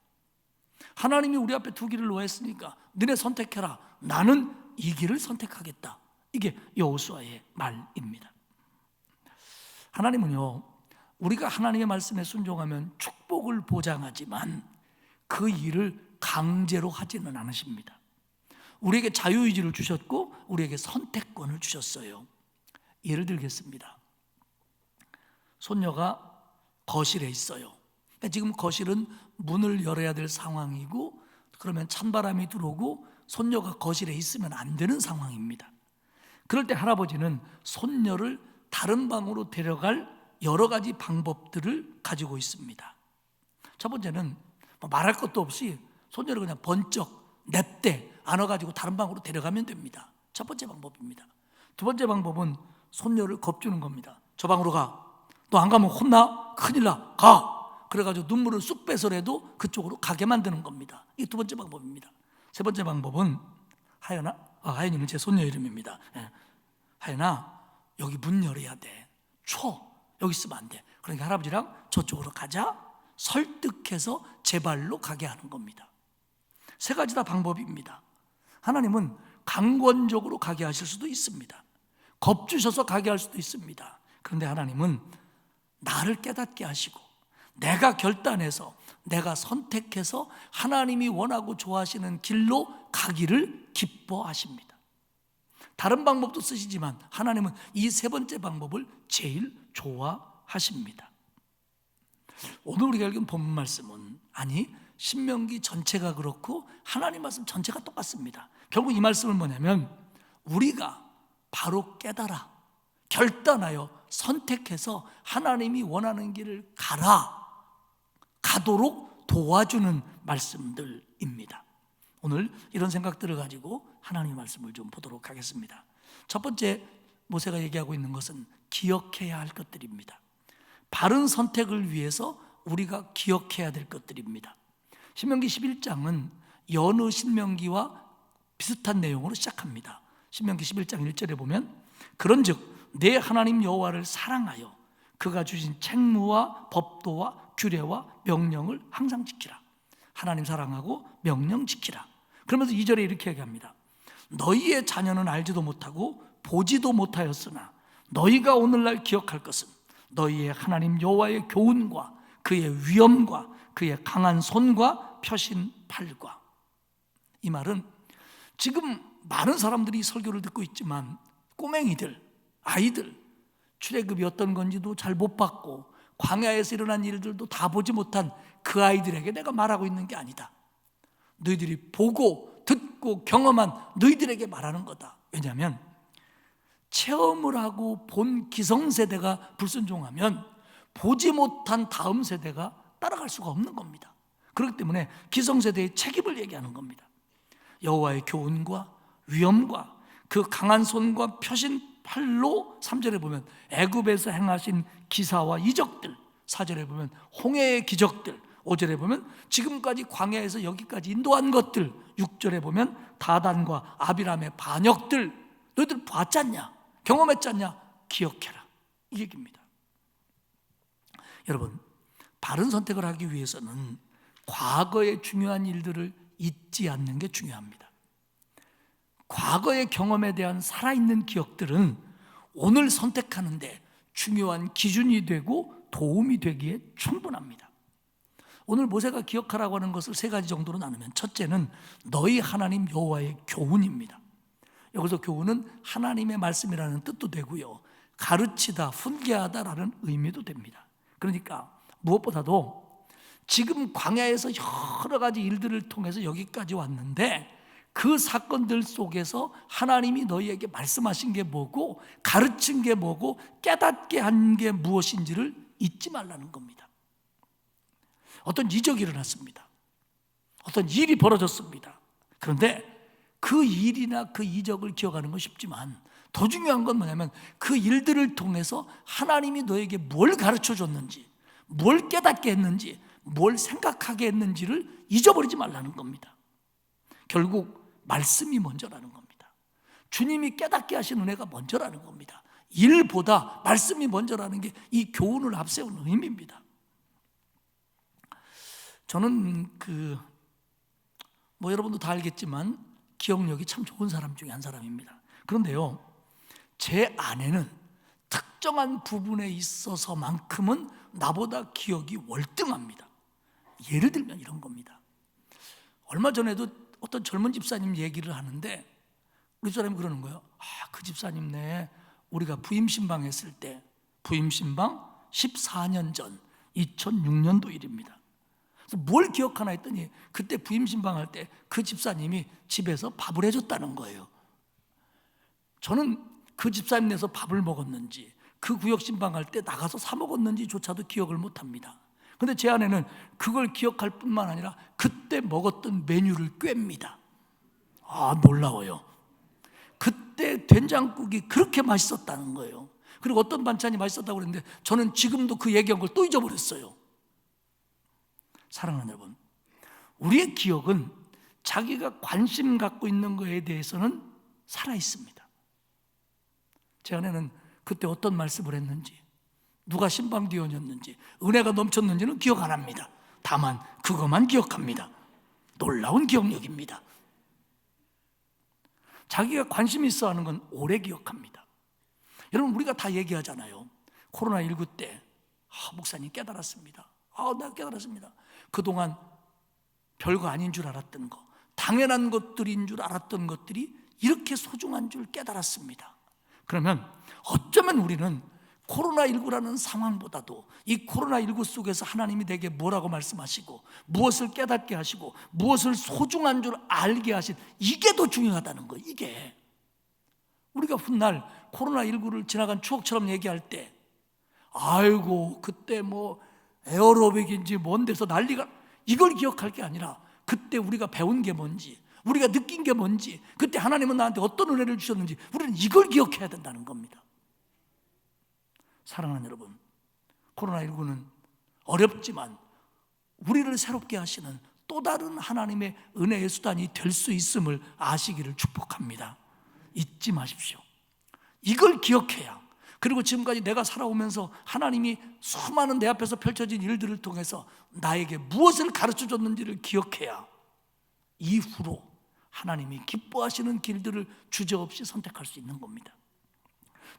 하나님이 우리 앞에 두 길을 놓았으니까 너네 선택해라. 나는 이 길을 선택하겠다. 이게 여호수아의 말입니다. 하나님은요, 우리가 하나님의 말씀에 순종하면 축복을 보장하지만 그 일을 강제로 하지는 않으십니다. 우리에게 자유의지를 주셨고 우리에게 선택권을 주셨어요. 예를 들겠습니다. 손녀가 거실에 있어요. 지금 거실은 문을 열어야 될 상황이고 그러면 찬바람이 들어오고 손녀가 거실에 있으면 안 되는 상황입니다. 그럴 때 할아버지는 손녀를 다른 방으로 데려갈 여러 가지 방법들을 가지고 있습니다. 첫 번째는 말할 것도 없이 손녀를 그냥 번쩍 냅대 안아가지고 다른 방으로 데려가면 됩니다. 첫 번째 방법입니다. 두 번째 방법은 손녀를 겁주는 겁니다. 저 방으로 가. 너 안 가면 혼나? 큰일 나. 가. 그래가지고 눈물을 쑥 빼서라도 그쪽으로 가게 만드는 겁니다. 이게 두 번째 방법입니다. 세 번째 방법은 하연아, 하연이는 제 손녀 이름입니다. 하연아, 여기 문 열어야 돼. 여기 있으면 안 돼. 그러니까 할아버지랑 저쪽으로 가자. 설득해서 제 발로 가게 하는 겁니다. 세 가지 다 방법입니다. 하나님은 강권적으로 가게 하실 수도 있습니다. 겁주셔서 가게 할 수도 있습니다. 그런데 하나님은 나를 깨닫게 하시고 내가 결단해서 내가 선택해서 하나님이 원하고 좋아하시는 길로 가기를 기뻐하십니다. 다른 방법도 쓰시지만 하나님은 이 세 번째 방법을 제일 좋아하십니다. 오늘 우리가 읽은 본문 말씀은 아니, 신명기 전체가 그렇고 하나님 말씀 전체가 똑같습니다. 결국 이 말씀은 뭐냐면 우리가 바로 깨달아 결단하여 선택해서 하나님이 원하는 길을 가도록 도와주는 말씀들입니다. 오늘 이런 생각들을 가지고 하나님의 말씀을 좀 보도록 하겠습니다. 첫 번째 모세가 얘기하고 있는 것은 기억해야 할 것들입니다. 바른 선택을 위해서 우리가 기억해야 될 것들입니다. 신명기 11장은 여느 신명기와 비슷한 내용으로 시작합니다. 신명기 11장 1절에 보면 그런즉 내 하나님 여호와를 사랑하여 그가 주신 책무와 법도와 규례와 명령을 항상 지키라. 하나님 사랑하고 명령 지키라. 그러면서 2절에 이렇게 얘기합니다. 너희의 자녀는 알지도 못하고 보지도 못하였으나 너희가 오늘날 기억할 것은 너희의 하나님 여호와의 교훈과 그의 위엄과 그의 강한 손과 펴신 팔과. 이 말은 지금 많은 사람들이 설교를 듣고 있지만 꼬맹이들, 아이들 출애굽이 어떤 건지도 잘 못 받고 광야에서 일어난 일들도 다 보지 못한 그 아이들에게 내가 말하고 있는 게 아니다. 너희들이 보고 듣고 경험한 너희들에게 말하는 거다. 왜냐하면 체험을 하고 본 기성세대가 불순종하면 보지 못한 다음 세대가 따라갈 수가 없는 겁니다. 그렇기 때문에 기성세대의 책임을 얘기하는 겁니다. 여호와의 교훈과 위엄과 그 강한 손과 펴신 팔로 3절에 보면 애굽에서 행하신 기사와 이적들, 4절에 보면 홍해의 기적들, 5절에 보면 지금까지 광야에서 여기까지 인도한 것들, 6절에 보면 다단과 아비람의 반역들 너희들 봤잖냐? 경험했잖냐? 기억해라. 이 얘기입니다. 여러분, 바른 선택을 하기 위해서는 과거의 중요한 일들을 잊지 않는 게 중요합니다. 과거의 경험에 대한 살아있는 기억들은 오늘 선택하는데 중요한 기준이 되고 도움이 되기에 충분합니다. 오늘 모세가 기억하라고 하는 것을 3가지 정도로 나누면 첫째는 너희 하나님 여호와의 교훈입니다. 여기서 교훈은 하나님의 말씀이라는 뜻도 되고요, 가르치다, 훈계하다라는 의미도 됩니다. 그러니까 무엇보다도 지금 광야에서 여러 가지 일들을 통해서 여기까지 왔는데 그 사건들 속에서 하나님이 너희에게 말씀하신 게 뭐고 가르친 게 뭐고 깨닫게 한 게 무엇인지를 잊지 말라는 겁니다. 어떤 이적이 일어났습니다. 어떤 일이 벌어졌습니다. 그런데 그 일이나 그 이적을 기억하는 건 쉽지만 더 중요한 건 뭐냐면 그 일들을 통해서 하나님이 너에게 뭘 가르쳐 줬는지, 뭘 깨닫게 했는지, 뭘 생각하게 했는지를 잊어버리지 말라는 겁니다. 결국 말씀이 먼저라는 겁니다. 주님이 깨닫게 하신 은혜가 먼저라는 겁니다. 일보다 말씀이 먼저라는 게 이 교훈을 앞세우는 의미입니다. 저는 여러분도 다 알겠지만 기억력이 참 좋은 사람 중에 한 사람입니다. 그런데요, 제 아내는 특정한 부분에 있어서만큼은 나보다 기억이 월등합니다. 예를 들면 이런 겁니다. 얼마 전에도 어떤 젊은 집사님 얘기를 하는데 우리 집사람이 그러는 거예요. 그 집사님 우리가 부임신방 했을 때, 부임신방 14년 전 2006년도 일입니다. 그래서 뭘 기억하나 했더니 그때 부임신방 할 때 그 집사님이 집에서 밥을 해줬다는 거예요. 저는 그 집사님 내서 밥을 먹었는지 그 구역신방 할 때 나가서 사 먹었는지조차도 기억을 못합니다. 그런데 제 아내는 그걸 기억할 뿐만 아니라 그때 먹었던 메뉴를 꿰입니다. 놀라워요. 그때 된장국이 그렇게 맛있었다는 거예요. 그리고 어떤 반찬이 맛있었다고 그랬는데 저는 지금도 그 얘기한 걸 또 잊어버렸어요. 사랑하는 여러분, 우리의 기억은 자기가 관심 갖고 있는 것에 대해서는 살아있습니다. 제 아내는 그때 어떤 말씀을 했는지, 누가 신방디원이었는지, 은혜가 넘쳤는지는 기억 안 합니다. 다만 그것만 기억합니다. 놀라운 기억력입니다. 자기가 관심 있어 하는 건 오래 기억합니다. 여러분, 우리가 다 얘기하잖아요. 코로나19 때 목사님 깨달았습니다. 내가 깨달았습니다. 그동안 별거 아닌 줄 알았던 거, 당연한 것들인 줄 알았던 것들이 이렇게 소중한 줄 깨달았습니다. 그러면 어쩌면 우리는 코로나19라는 상황보다도 이 코로나19 속에서 하나님이 내게 뭐라고 말씀하시고 무엇을 깨닫게 하시고 무엇을 소중한 줄 알게 하신, 이게 더 중요하다는 거예요. 이게 우리가 훗날 코로나19를 지나간 추억처럼 얘기할 때 아이고 그때 뭐 에어로빅인지 뭔 데서 난리가, 이걸 기억할 게 아니라 그때 우리가 배운 게 뭔지, 우리가 느낀 게 뭔지, 그때 하나님은 나한테 어떤 은혜를 주셨는지 우리는 이걸 기억해야 된다는 겁니다. 사랑하는 여러분, 코로나19는 어렵지만 우리를 새롭게 하시는 또 다른 하나님의 은혜의 수단이 될 수 있음을 아시기를 축복합니다. 잊지 마십시오. 이걸 기억해야, 그리고 지금까지 내가 살아오면서 하나님이 수많은 내 앞에서 펼쳐진 일들을 통해서 나에게 무엇을 가르쳐 줬는지를 기억해야 이후로 하나님이 기뻐하시는 길들을 주저없이 선택할 수 있는 겁니다.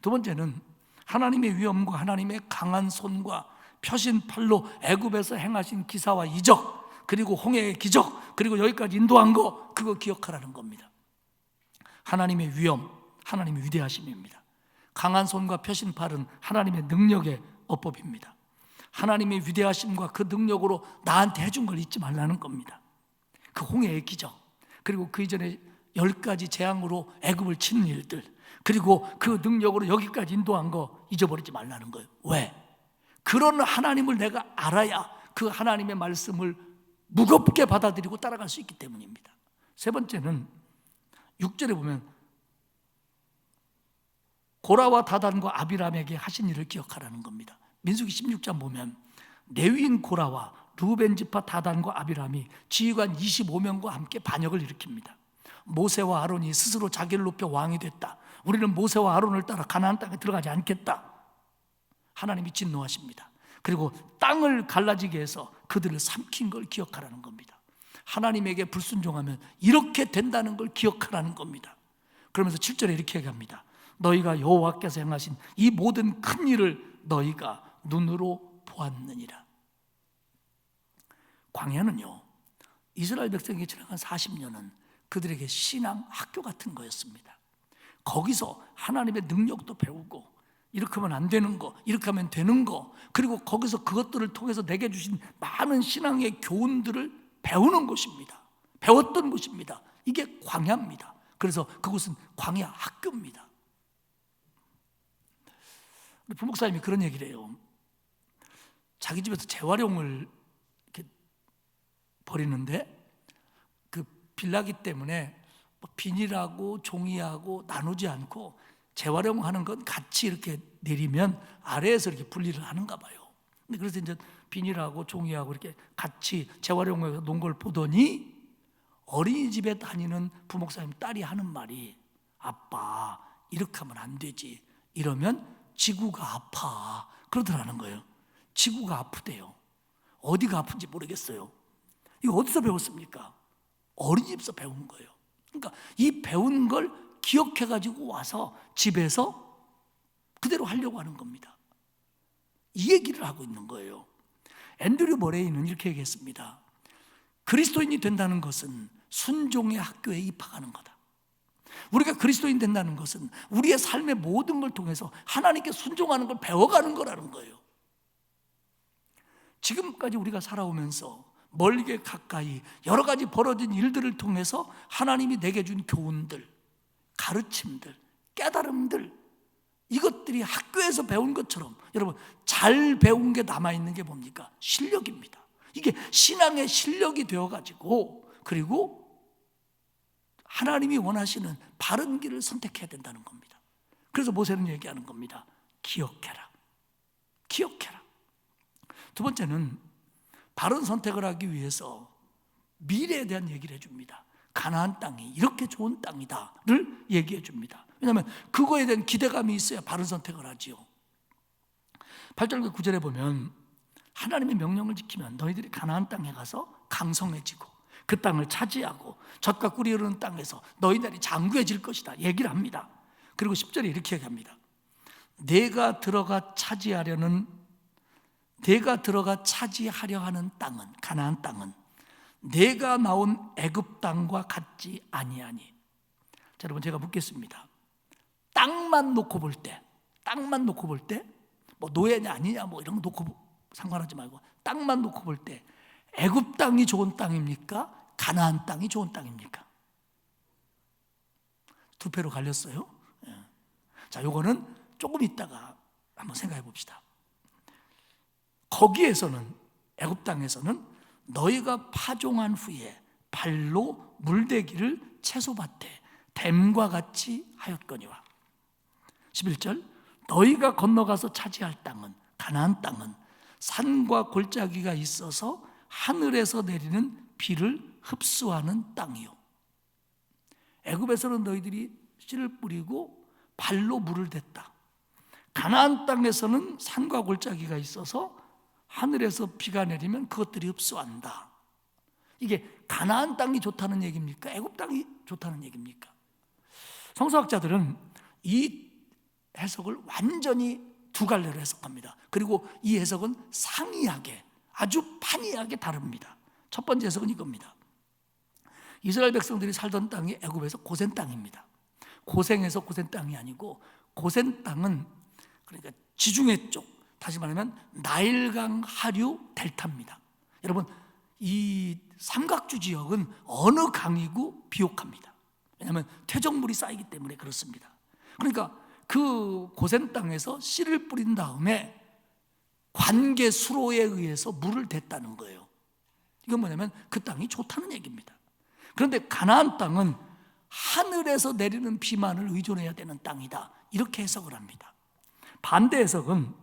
두 번째는 하나님의 위엄과 하나님의 강한 손과 펴신 팔로 애굽에서 행하신 기사와 이적, 그리고 홍해의 기적, 그리고 여기까지 인도한 거, 그거 기억하라는 겁니다. 하나님의 위엄, 하나님의 위대하심입니다. 강한 손과 펴신 팔은 하나님의 능력의 어법입니다. 하나님의 위대하심과 그 능력으로 나한테 해준 걸 잊지 말라는 겁니다. 그 홍해의 기적, 그리고 그 이전에 10가지 재앙으로 애굽을 치는 일들, 그리고 그 능력으로 여기까지 인도한 거 잊어버리지 말라는 거예요. 왜? 그런 하나님을 내가 알아야 그 하나님의 말씀을 무겁게 받아들이고 따라갈 수 있기 때문입니다. 세 번째는 6절에 보면 고라와 다단과 아비람에게 하신 일을 기억하라는 겁니다. 민수기 16장 보면 레위인 고라와 루벤 지파 다단과 아비람이 지휘관 25명과 함께 반역을 일으킵니다. 모세와 아론이 스스로 자기를 높여 왕이 됐다, 우리는 모세와 아론을 따라 가나안 땅에 들어가지 않겠다, 하나님이 진노하십니다. 그리고 땅을 갈라지게 해서 그들을 삼킨 걸 기억하라는 겁니다. 하나님에게 불순종하면 이렇게 된다는 걸 기억하라는 겁니다. 그러면서 7절에 이렇게 얘기합니다. 너희가 여호와께서 행하신 이 모든 큰 일을 너희가 눈으로 보았느니라. 광야는요, 이스라엘 백성이 지나간 40년은 그들에게 신앙 학교 같은 거였습니다. 거기서 하나님의 능력도 배우고, 이렇게 하면 안 되는 거, 이렇게 하면 되는 거, 그리고 거기서 그것들을 통해서 내게 주신 많은 신앙의 교훈들을 배우는 곳입니다. 배웠던 곳입니다. 이게 광야입니다. 그래서 그곳은 광야 학교입니다. 부목사님이 그런 얘기를 해요. 자기 집에서 재활용을 이렇게 버리는데 그 빌라기 때문에 비닐하고 종이하고 나누지 않고 재활용하는 건 같이 이렇게 내리면 아래에서 이렇게 분리를 하는가 봐요. 근데 그래서 이제 비닐하고 종이하고 이렇게 같이 재활용해서 놓은 걸 보더니 어린이집에 다니는 부목사님 딸이 하는 말이, 아빠 이렇게 하면 안 되지, 이러면 지구가 아파, 그러더라는 거예요. 지구가 아프대요. 어디가 아픈지 모르겠어요. 이거 어디서 배웠습니까? 어린이집에서 배운 거예요. 그러니까 이 배운 걸 기억해가지고 와서 집에서 그대로 하려고 하는 겁니다. 이 얘기를 하고 있는 거예요. 앤드류 머레이는 이렇게 얘기했습니다. 그리스도인이 된다는 것은 순종의 학교에 입학하는 거다. 우리가 그리스도인 된다는 것은 우리의 삶의 모든 걸 통해서 하나님께 순종하는 걸 배워가는 거라는 거예요. 지금까지 우리가 살아오면서 멀게 가까이 여러 가지 벌어진 일들을 통해서 하나님이 내게 준 교훈들, 가르침들, 깨달음들, 이것들이 학교에서 배운 것처럼 여러분 잘 배운 게 남아있는 게 뭡니까? 실력입니다. 이게 신앙의 실력이 되어가지고, 그리고 하나님이 원하시는 바른 길을 선택해야 된다는 겁니다. 그래서 모세는 얘기하는 겁니다. 기억해라. 기억해라. 두 번째는 바른 선택을 하기 위해서 미래에 대한 얘기를 해줍니다. 가나안 땅이 이렇게 좋은 땅이다를 얘기해 줍니다. 왜냐하면 그거에 대한 기대감이 있어야 바른 선택을 하지요. 8절과 9절에 보면 하나님의 명령을 지키면 너희들이 가나안 땅에 가서 강성해지고 그 땅을 차지하고 젖과 꿀이 흐르는 땅에서 너희들이 장구해질 것이다 얘기를 합니다. 그리고 10절에 이렇게 얘기합니다. 내가 들어가 차지하려 하는 땅은, 가나안 땅은 내가 나온 애굽 땅과 같지 아니하니. 자, 여러분 제가 묻겠습니다. 땅만 놓고 볼 때 뭐 노예냐 아니냐 뭐 이런 거 놓고 상관하지 말고 땅만 놓고 볼 때 애굽 땅이 좋은 땅입니까? 가나안 땅이 좋은 땅입니까? 두 패로 갈렸어요. 예. 자, 요거는 조금 있다가 한번 생각해 봅시다. 거기에서는 애굽 땅에서는 너희가 파종한 후에 발로 물대기를 채소밭에 댐과 같이 하였거니와 11절 너희가 건너가서 차지할 땅은 가나안 땅은 산과 골짜기가 있어서 하늘에서 내리는 비를 흡수하는 땅이요 애굽에서는 너희들이 씨를 뿌리고 발로 물을 댔다. 가나안 땅에서는 산과 골짜기가 있어서 하늘에서 비가 내리면 그것들이 흡수한다. 이게 가나안 땅이 좋다는 얘기입니까? 애굽 땅이 좋다는 얘기입니까? 성서학자들은 이 해석을 완전히 두 갈래로 해석합니다. 그리고 이 해석은 상이하게 아주 판이하게 다릅니다. 첫 번째 해석은 이겁니다. 이스라엘 백성들이 살던 땅이 애굽에서 고센 땅입니다. 고생에서 고센 땅이 아니고 고센 땅은 그러니까 지중해 쪽, 다시 말하면 나일강 하류 델타입니다. 여러분 이 삼각주 지역은 어느 강이고 비옥합니다. 왜냐하면 퇴적물이 쌓이기 때문에 그렇습니다. 그러니까 그 고센 땅에서 씨를 뿌린 다음에 관계 수로에 의해서 물을 댔다는 거예요. 이건 뭐냐면 그 땅이 좋다는 얘기입니다. 그런데 가나안 땅은 하늘에서 내리는 비만을 의존해야 되는 땅이다. 이렇게 해석을 합니다. 반대 해석은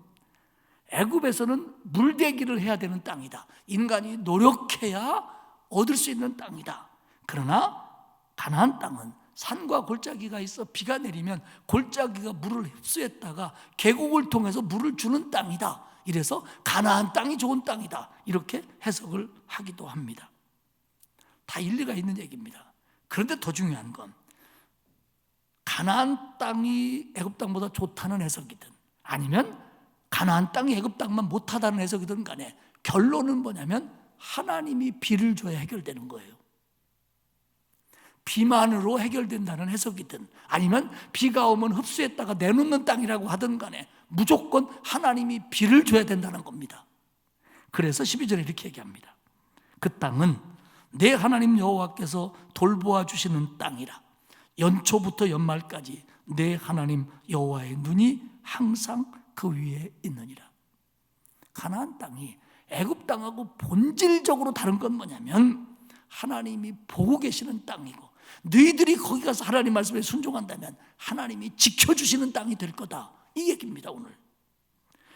애굽에서는 물대기를 해야 되는 땅이다. 인간이 노력해야 얻을 수 있는 땅이다. 그러나 가나안 땅은 산과 골짜기가 있어 비가 내리면 골짜기가 물을 흡수했다가 계곡을 통해서 물을 주는 땅이다. 이래서 가나안 땅이 좋은 땅이다. 이렇게 해석을 하기도 합니다. 다 일리가 있는 얘기입니다. 그런데 더 중요한 건 가나안 땅이 애굽 땅보다 좋다는 해석이든 아니면 가나안 땅이 애굽 땅만 못하다는 해석이든 간에 결론은 뭐냐면 하나님이 비를 줘야 해결되는 거예요. 비만으로 해결된다는 해석이든 아니면 비가 오면 흡수했다가 내놓는 땅이라고 하든 간에 무조건 하나님이 비를 줘야 된다는 겁니다. 그래서 12절에 이렇게 얘기합니다. 그 땅은 내 하나님 여호와께서 돌보아 주시는 땅이라. 연초부터 연말까지 내 하나님 여호와의 눈이 항상 그 위에 있느니라. 가나안 땅이 애굽 땅하고 본질적으로 다른 건 뭐냐면 하나님이 보고 계시는 땅이고 너희들이 거기 가서 하나님 말씀에 순종한다면 하나님이 지켜주시는 땅이 될 거다. 이 얘기입니다 오늘.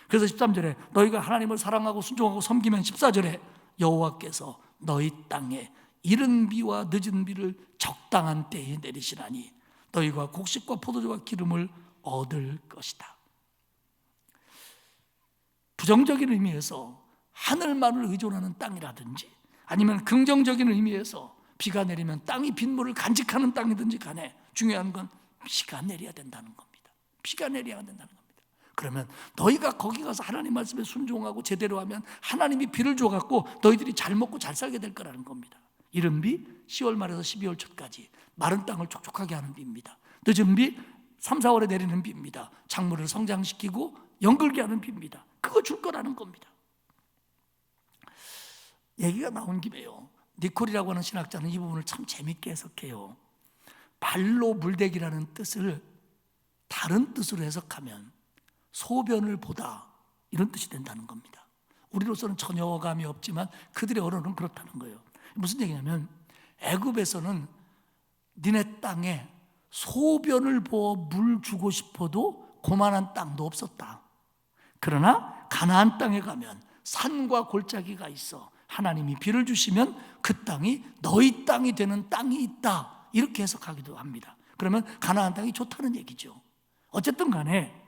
그래서 13절에 너희가 하나님을 사랑하고 순종하고 섬기면 14절에 여호와께서 너희 땅에 이른 비와 늦은 비를 적당한 때에 내리시라니 너희가 곡식과 포도주와 기름을 얻을 것이다. 부정적인 의미에서 하늘만을 의존하는 땅이라든지 아니면 긍정적인 의미에서 비가 내리면 땅이 빗물을 간직하는 땅이든지 간에 중요한 건 비가 내려야 된다는 겁니다. 비가 내려야 된다는 겁니다. 그러면 너희가 거기 가서 하나님 말씀에 순종하고 제대로 하면 하나님이 비를 줘갖고 너희들이 잘 먹고 잘 살게 될 거라는 겁니다. 이른 비 10월 말에서 12월 초까지 마른 땅을 촉촉하게 하는 비입니다. 늦은 비 3, 4월에 내리는 비입니다. 작물을 성장시키고 연글게 하는 비입니다. 그거 줄 거라는 겁니다. 얘기가 나온 김에요. 니콜이라고 하는 신학자는 이 부분을 참 재밌게 해석해요. 발로 물대기라는 뜻을 다른 뜻으로 해석하면 소변을 보다 이런 뜻이 된다는 겁니다. 우리로서는 전혀 어감이 없지만 그들의 언어는 그렇다는 거예요. 무슨 얘기냐면 애굽에서는 니네 땅에 소변을 보어 물 주고 싶어도 고만한 땅도 없었다. 그러나 가나안 땅에 가면 산과 골짜기가 있어 하나님이 비를 주시면 그 땅이 너희 땅이 되는 땅이 있다. 이렇게 해석하기도 합니다. 그러면 가나안 땅이 좋다는 얘기죠. 어쨌든 간에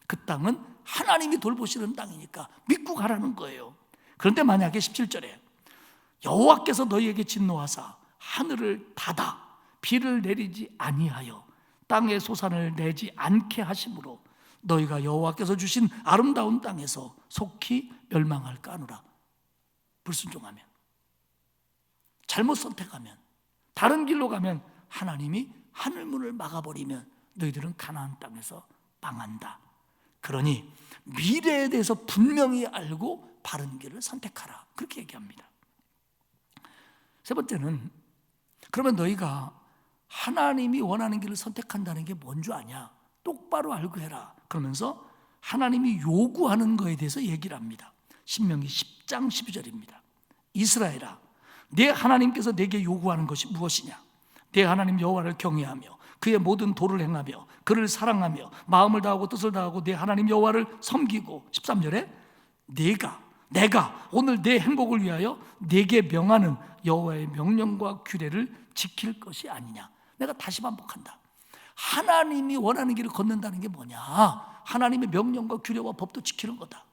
그 땅은 하나님이 돌보시는 땅이니까 믿고 가라는 거예요. 그런데 만약에 17절에 여호와께서 너희에게 진노하사 하늘을 닫아 비를 내리지 아니하여 땅에 소산을 내지 않게 하심으로 너희가 여호와께서 주신 아름다운 땅에서 속히 멸망할까 하노라. 불순종하면, 잘못 선택하면, 다른 길로 가면 하나님이 하늘문을 막아버리면 너희들은 가나안 땅에서 망한다. 그러니 미래에 대해서 분명히 알고 바른 길을 선택하라, 그렇게 얘기합니다. 세 번째는, 그러면 너희가 하나님이 원하는 길을 선택한다는 게 뭔 줄 아냐? 똑바로 알고 해라. 그러면서 하나님이 요구하는 거에 대해서 얘기를 합니다. 신명기 10장 12절입니다. 이스라엘아, 내 하나님께서 내게 요구하는 것이 무엇이냐? 내 하나님 여호와를 경외하며 그의 모든 도를 행하며 그를 사랑하며 마음을 다하고 뜻을 다하고 내 하나님 여호와를 섬기고, 13절에 내가 오늘 내 행복을 위하여 내게 명하는 여호와의 명령과 규례를 지킬 것이 아니냐. 내가 다시 반복한다. 하나님이 원하는 길을 걷는다는 게 뭐냐? 하나님의 명령과 규례와 법도 지키는 거다.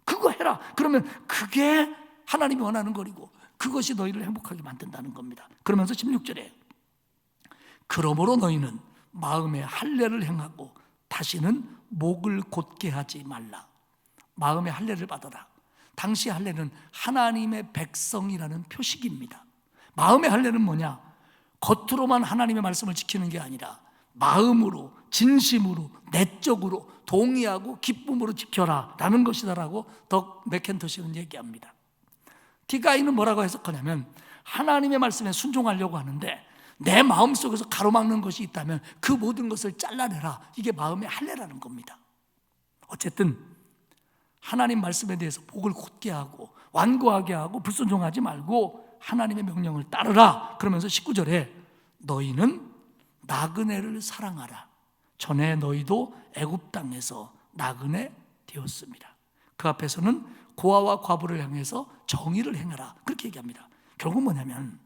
그거 해라. 그러면 그게 하나님이 원하는 거리고 그것이 너희를 행복하게 만든다는 겁니다. 그러면서 16절에 그러므로 너희는 마음에 할례를 행하고 다시는 목을 곧게 하지 말라. 마음의 할례를 받아라. 당시 할례는 하나님의 백성이라는 표식입니다. 마음의 할례는 뭐냐? 겉으로만 하나님의 말씀을 지키는 게 아니라 마음으로, 진심으로, 내적으로 동의하고 기쁨으로 지켜라 라는 것이다라고 덕 맥켄토시는 얘기합니다. 디가이는 뭐라고 해석하냐면, 하나님의 말씀에 순종하려고 하는데 내 마음속에서 가로막는 것이 있다면 그 모든 것을 잘라내라. 이게 마음의 할례라는 겁니다. 어쨌든 하나님 말씀에 대해서 목을 곧게 하고 완고하게 하고 불순종하지 말고 하나님의 명령을 따르라. 그러면서 19절에 너희는 나그네를 사랑하라. 전에 너희도 애굽 땅에서 나그네 되었습니다. 그 앞에서는 고아와 과부를 향해서 정의를 행하라, 그렇게 얘기합니다. 결국 뭐냐면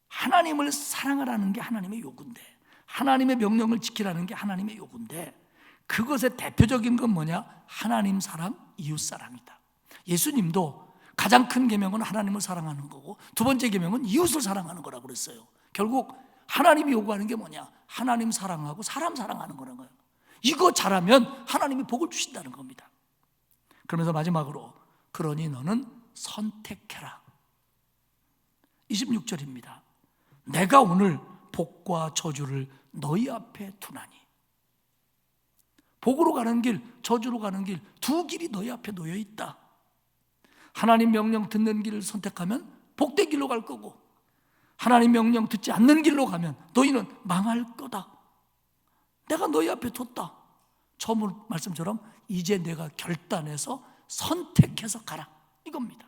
하나님을 사랑하라는 게 하나님의 요구인데, 하나님의 명령을 지키라는 게 하나님의 요구인데, 그것의 대표적인 건 뭐냐? 하나님 사랑, 이웃 사랑이다. 예수님도 가장 큰 계명은 하나님을 사랑하는 거고 두 번째 계명은 이웃을 사랑하는 거라고 그랬어요. 결국 하나님이 요구하는 게 뭐냐? 하나님 사랑하고 사람 사랑하는 거라는 거예요. 이거 잘하면 하나님이 복을 주신다는 겁니다. 그러면서 마지막으로 그러니 너는 선택해라. 26절입니다. 내가 오늘 복과 저주를 너희 앞에 두나니. 복으로 가는 길, 저주로 가는 길, 두 길이 너희 앞에 놓여 있다. 하나님 명령 듣는 길을 선택하면 복된 길로 갈 거고, 하나님 명령 듣지 않는 길로 가면 너희는 망할 거다. 내가 너희 앞에 뒀다. 처음 말씀처럼 이제 내가 결단해서 선택해서 가라, 이겁니다.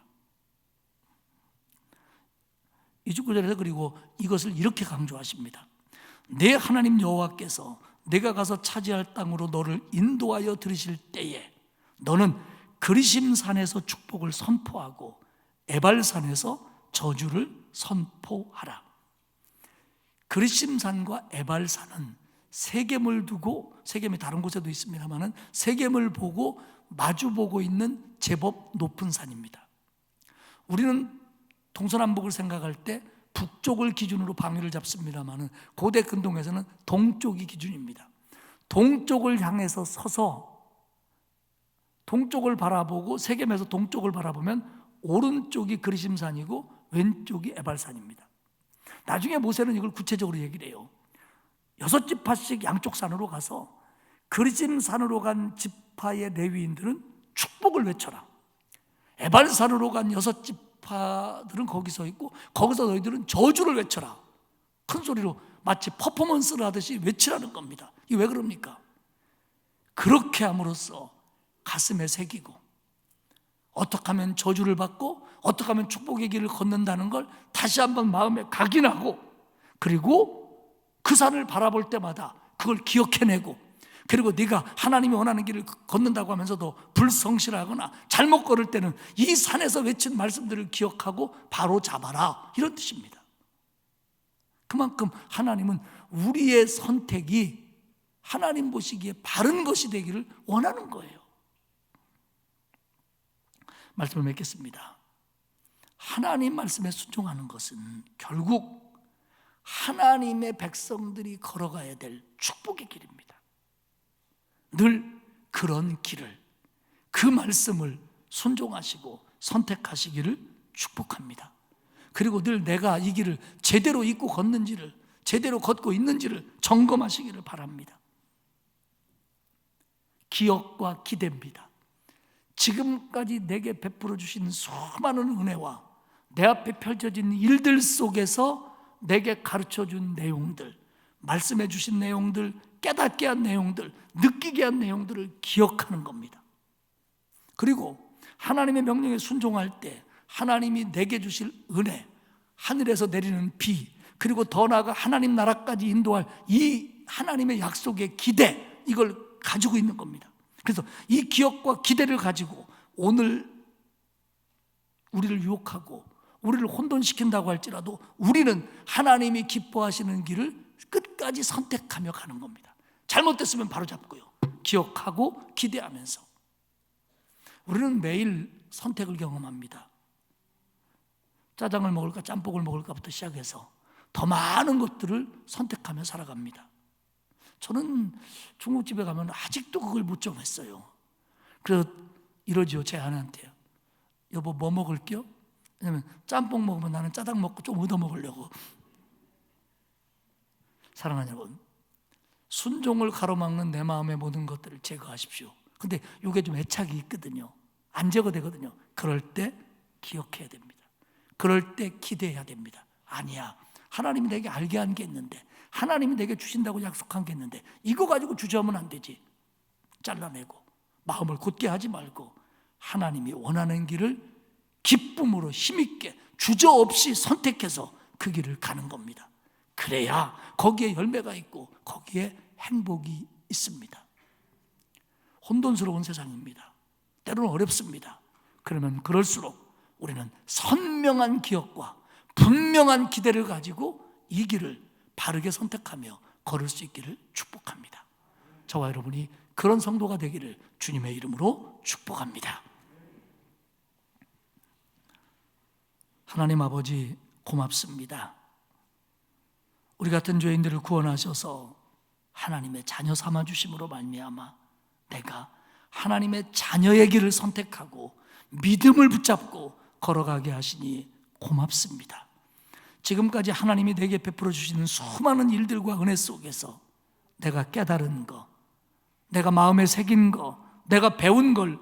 29절에서 그리고 이것을 이렇게 강조하십니다. 내 하나님 여호와께서 내가 가서 차지할 땅으로 너를 인도하여 들으실 때에 너는 그리심산에서 축복을 선포하고 에발산에서 저주를 선포하라. 그리심산과 에발산은 세겜을 두고, 세겜이 다른 곳에도 있습니다만 세겜을 보고 마주보고 있는 제법 높은 산입니다. 우리는 동서남북을 생각할 때 북쪽을 기준으로 방위를 잡습니다만 고대 근동에서는 동쪽이 기준입니다. 동쪽을 향해서 서서 동쪽을 바라보고, 세겜에서 동쪽을 바라보면 오른쪽이 그리심산이고 왼쪽이 에발산입니다. 나중에 모세는 이걸 구체적으로 얘기를 해요. 6지파씩 양쪽 산으로 가서 그리심산으로 간 지파의 레위인들은 축복을 외쳐라. 에발산으로 간 6지파들은 거기 서 있고 거기서 너희들은 저주를 외쳐라. 큰 소리로 마치 퍼포먼스를 하듯이 외치라는 겁니다. 이게 왜 그럽니까? 그렇게 함으로써 가슴에 새기고 어떻게 하면 저주를 받고 어떻게 하면 축복의 길을 걷는다는 걸 다시 한번 마음에 각인하고, 그리고 그 산을 바라볼 때마다 그걸 기억해내고, 그리고 네가 하나님이 원하는 길을 걷는다고 하면서도 불성실하거나 잘못 걸을 때는 이 산에서 외친 말씀들을 기억하고 바로 잡아라, 이런 뜻입니다. 그만큼 하나님은 우리의 선택이 하나님 보시기에 바른 것이 되기를 원하는 거예요. 말씀을 맺겠습니다. 하나님 말씀에 순종하는 것은 결국 하나님의 백성들이 걸어가야 될 축복의 길입니다. 늘 그런 길을, 그 말씀을 순종하시고 선택하시기를 축복합니다. 그리고 늘 내가 이 길을 제대로 잇고 걷는지를, 제대로 걷고 있는지를 점검하시기를 바랍니다. 기억과 기대입니다. 지금까지 내게 베풀어 주신 수많은 은혜와 내 앞에 펼쳐진 일들 속에서 내게 가르쳐 준 내용들, 말씀해 주신 내용들, 깨닫게 한 내용들, 느끼게 한 내용들을 기억하는 겁니다. 그리고 하나님의 명령에 순종할 때 하나님이 내게 주실 은혜, 하늘에서 내리는 비, 그리고 더 나아가 하나님 나라까지 인도할 이 하나님의 약속의 기대, 이걸 가지고 있는 겁니다. 그래서 이 기억과 기대를 가지고 오늘 우리를 유혹하고 우리를 혼돈시킨다고 할지라도 우리는 하나님이 기뻐하시는 길을 끝까지 선택하며 가는 겁니다. 잘못됐으면 바로잡고요, 기억하고 기대하면서. 우리는 매일 선택을 경험합니다. 짜장을 먹을까 짬뽕을 먹을까부터 시작해서 더 많은 것들을 선택하며 살아갑니다. 저는 중국집에 가면 아직도 그걸 못 정했어요. 그래서 이러지요, 제 아내한테요. 여보, 뭐 먹을게요? 왜냐면 짬뽕 먹으면 나는 짜장 먹고 좀 얻어 먹으려고. 사랑하는 여러분, 순종을 가로막는 내 마음의 모든 것들을 제거하십시오. 근데 이게 좀 애착이 있거든요. 안 제거되거든요. 그럴 때 기억해야 됩니다. 그럴 때 기대해야 됩니다. 아니야, 하나님이 내게 알게 한 게 있는데, 하나님이 내게 주신다고 약속한 게 있는데 이거 가지고 주저하면 안 되지. 잘라내고 마음을 굳게 하지 말고 하나님이 원하는 길을 기쁨으로 힘있게 주저없이 선택해서 그 길을 가는 겁니다. 그래야 거기에 열매가 있고 거기에 행복이 있습니다. 혼돈스러운 세상입니다. 때로는 어렵습니다. 그러면 그럴수록 우리는 선명한 기억과 분명한 기대를 가지고 이 길을 바르게 선택하며 걸을 수 있기를 축복합니다. 저와 여러분이 그런 성도가 되기를 주님의 이름으로 축복합니다. 하나님 아버지, 고맙습니다. 우리 같은 죄인들을 구원하셔서 하나님의 자녀 삼아 주심으로 말미암아 내가 하나님의 자녀의 길을 선택하고 믿음을 붙잡고 걸어가게 하시니 고맙습니다. 지금까지 하나님이 내게 베풀어 주시는 수많은 일들과 은혜 속에서 내가 깨달은 거, 내가 마음에 새긴 거, 내가 배운 걸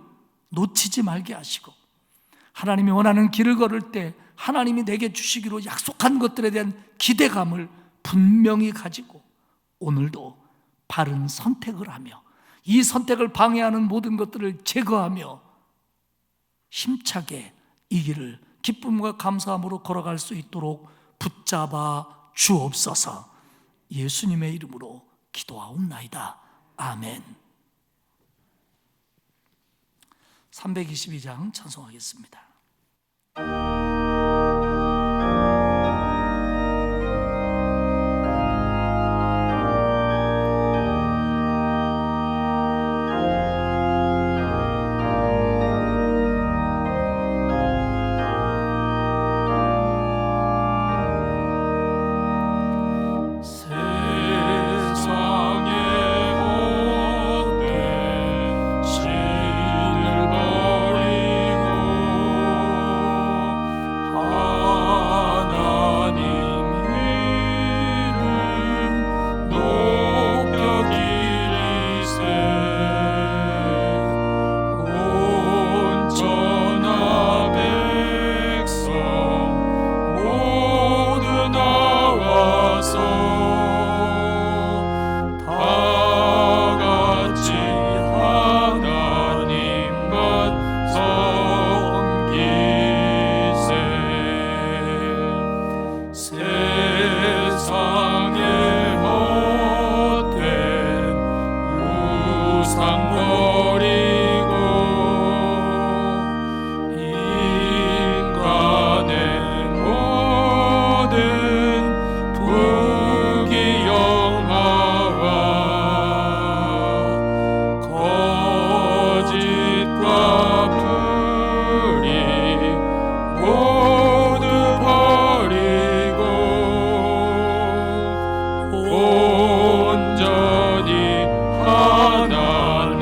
놓치지 말게 하시고, 하나님이 원하는 길을 걸을 때 하나님이 내게 주시기로 약속한 것들에 대한 기대감을 분명히 가지고 오늘도 바른 선택을 하며 이 선택을 방해하는 모든 것들을 제거하며 힘차게 이 길을 기쁨과 감사함으로 걸어갈 수 있도록 붙잡아 주옵소서. 예수님의 이름으로 기도하옵나이다. 아멘. 322장 찬송하겠습니다. 온전히 하나님만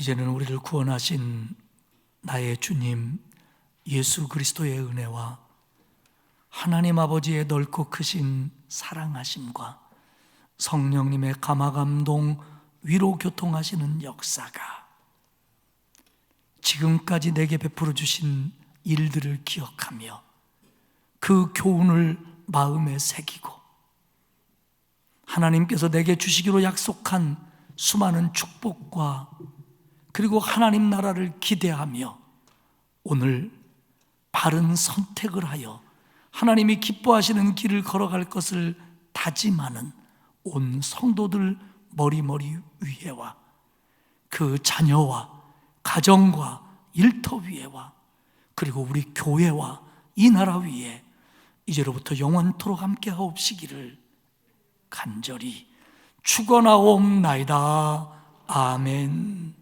이제는 우리를 구원하신 나의 주님 예수 그리스도의 은혜와 하나님 아버지의 넓고 크신 사랑하심과 성령님의 감화감동 위로 교통하시는 역사가 지금까지 내게 베풀어 주신 일들을 기억하며 그 교훈을 마음에 새기고 하나님께서 내게 주시기로 약속한 수많은 축복과 그리고 하나님 나라를 기대하며 오늘 바른 선택을 하여 하나님이 기뻐하시는 길을 걸어갈 것을 다짐하는 온 성도들 머리머리 위에와 그 자녀와 가정과 일터 위에와 그리고 우리 교회와 이 나라 위에 이제로부터 영원토록 함께 하옵시기를 간절히 축원하옵나이다. 아멘.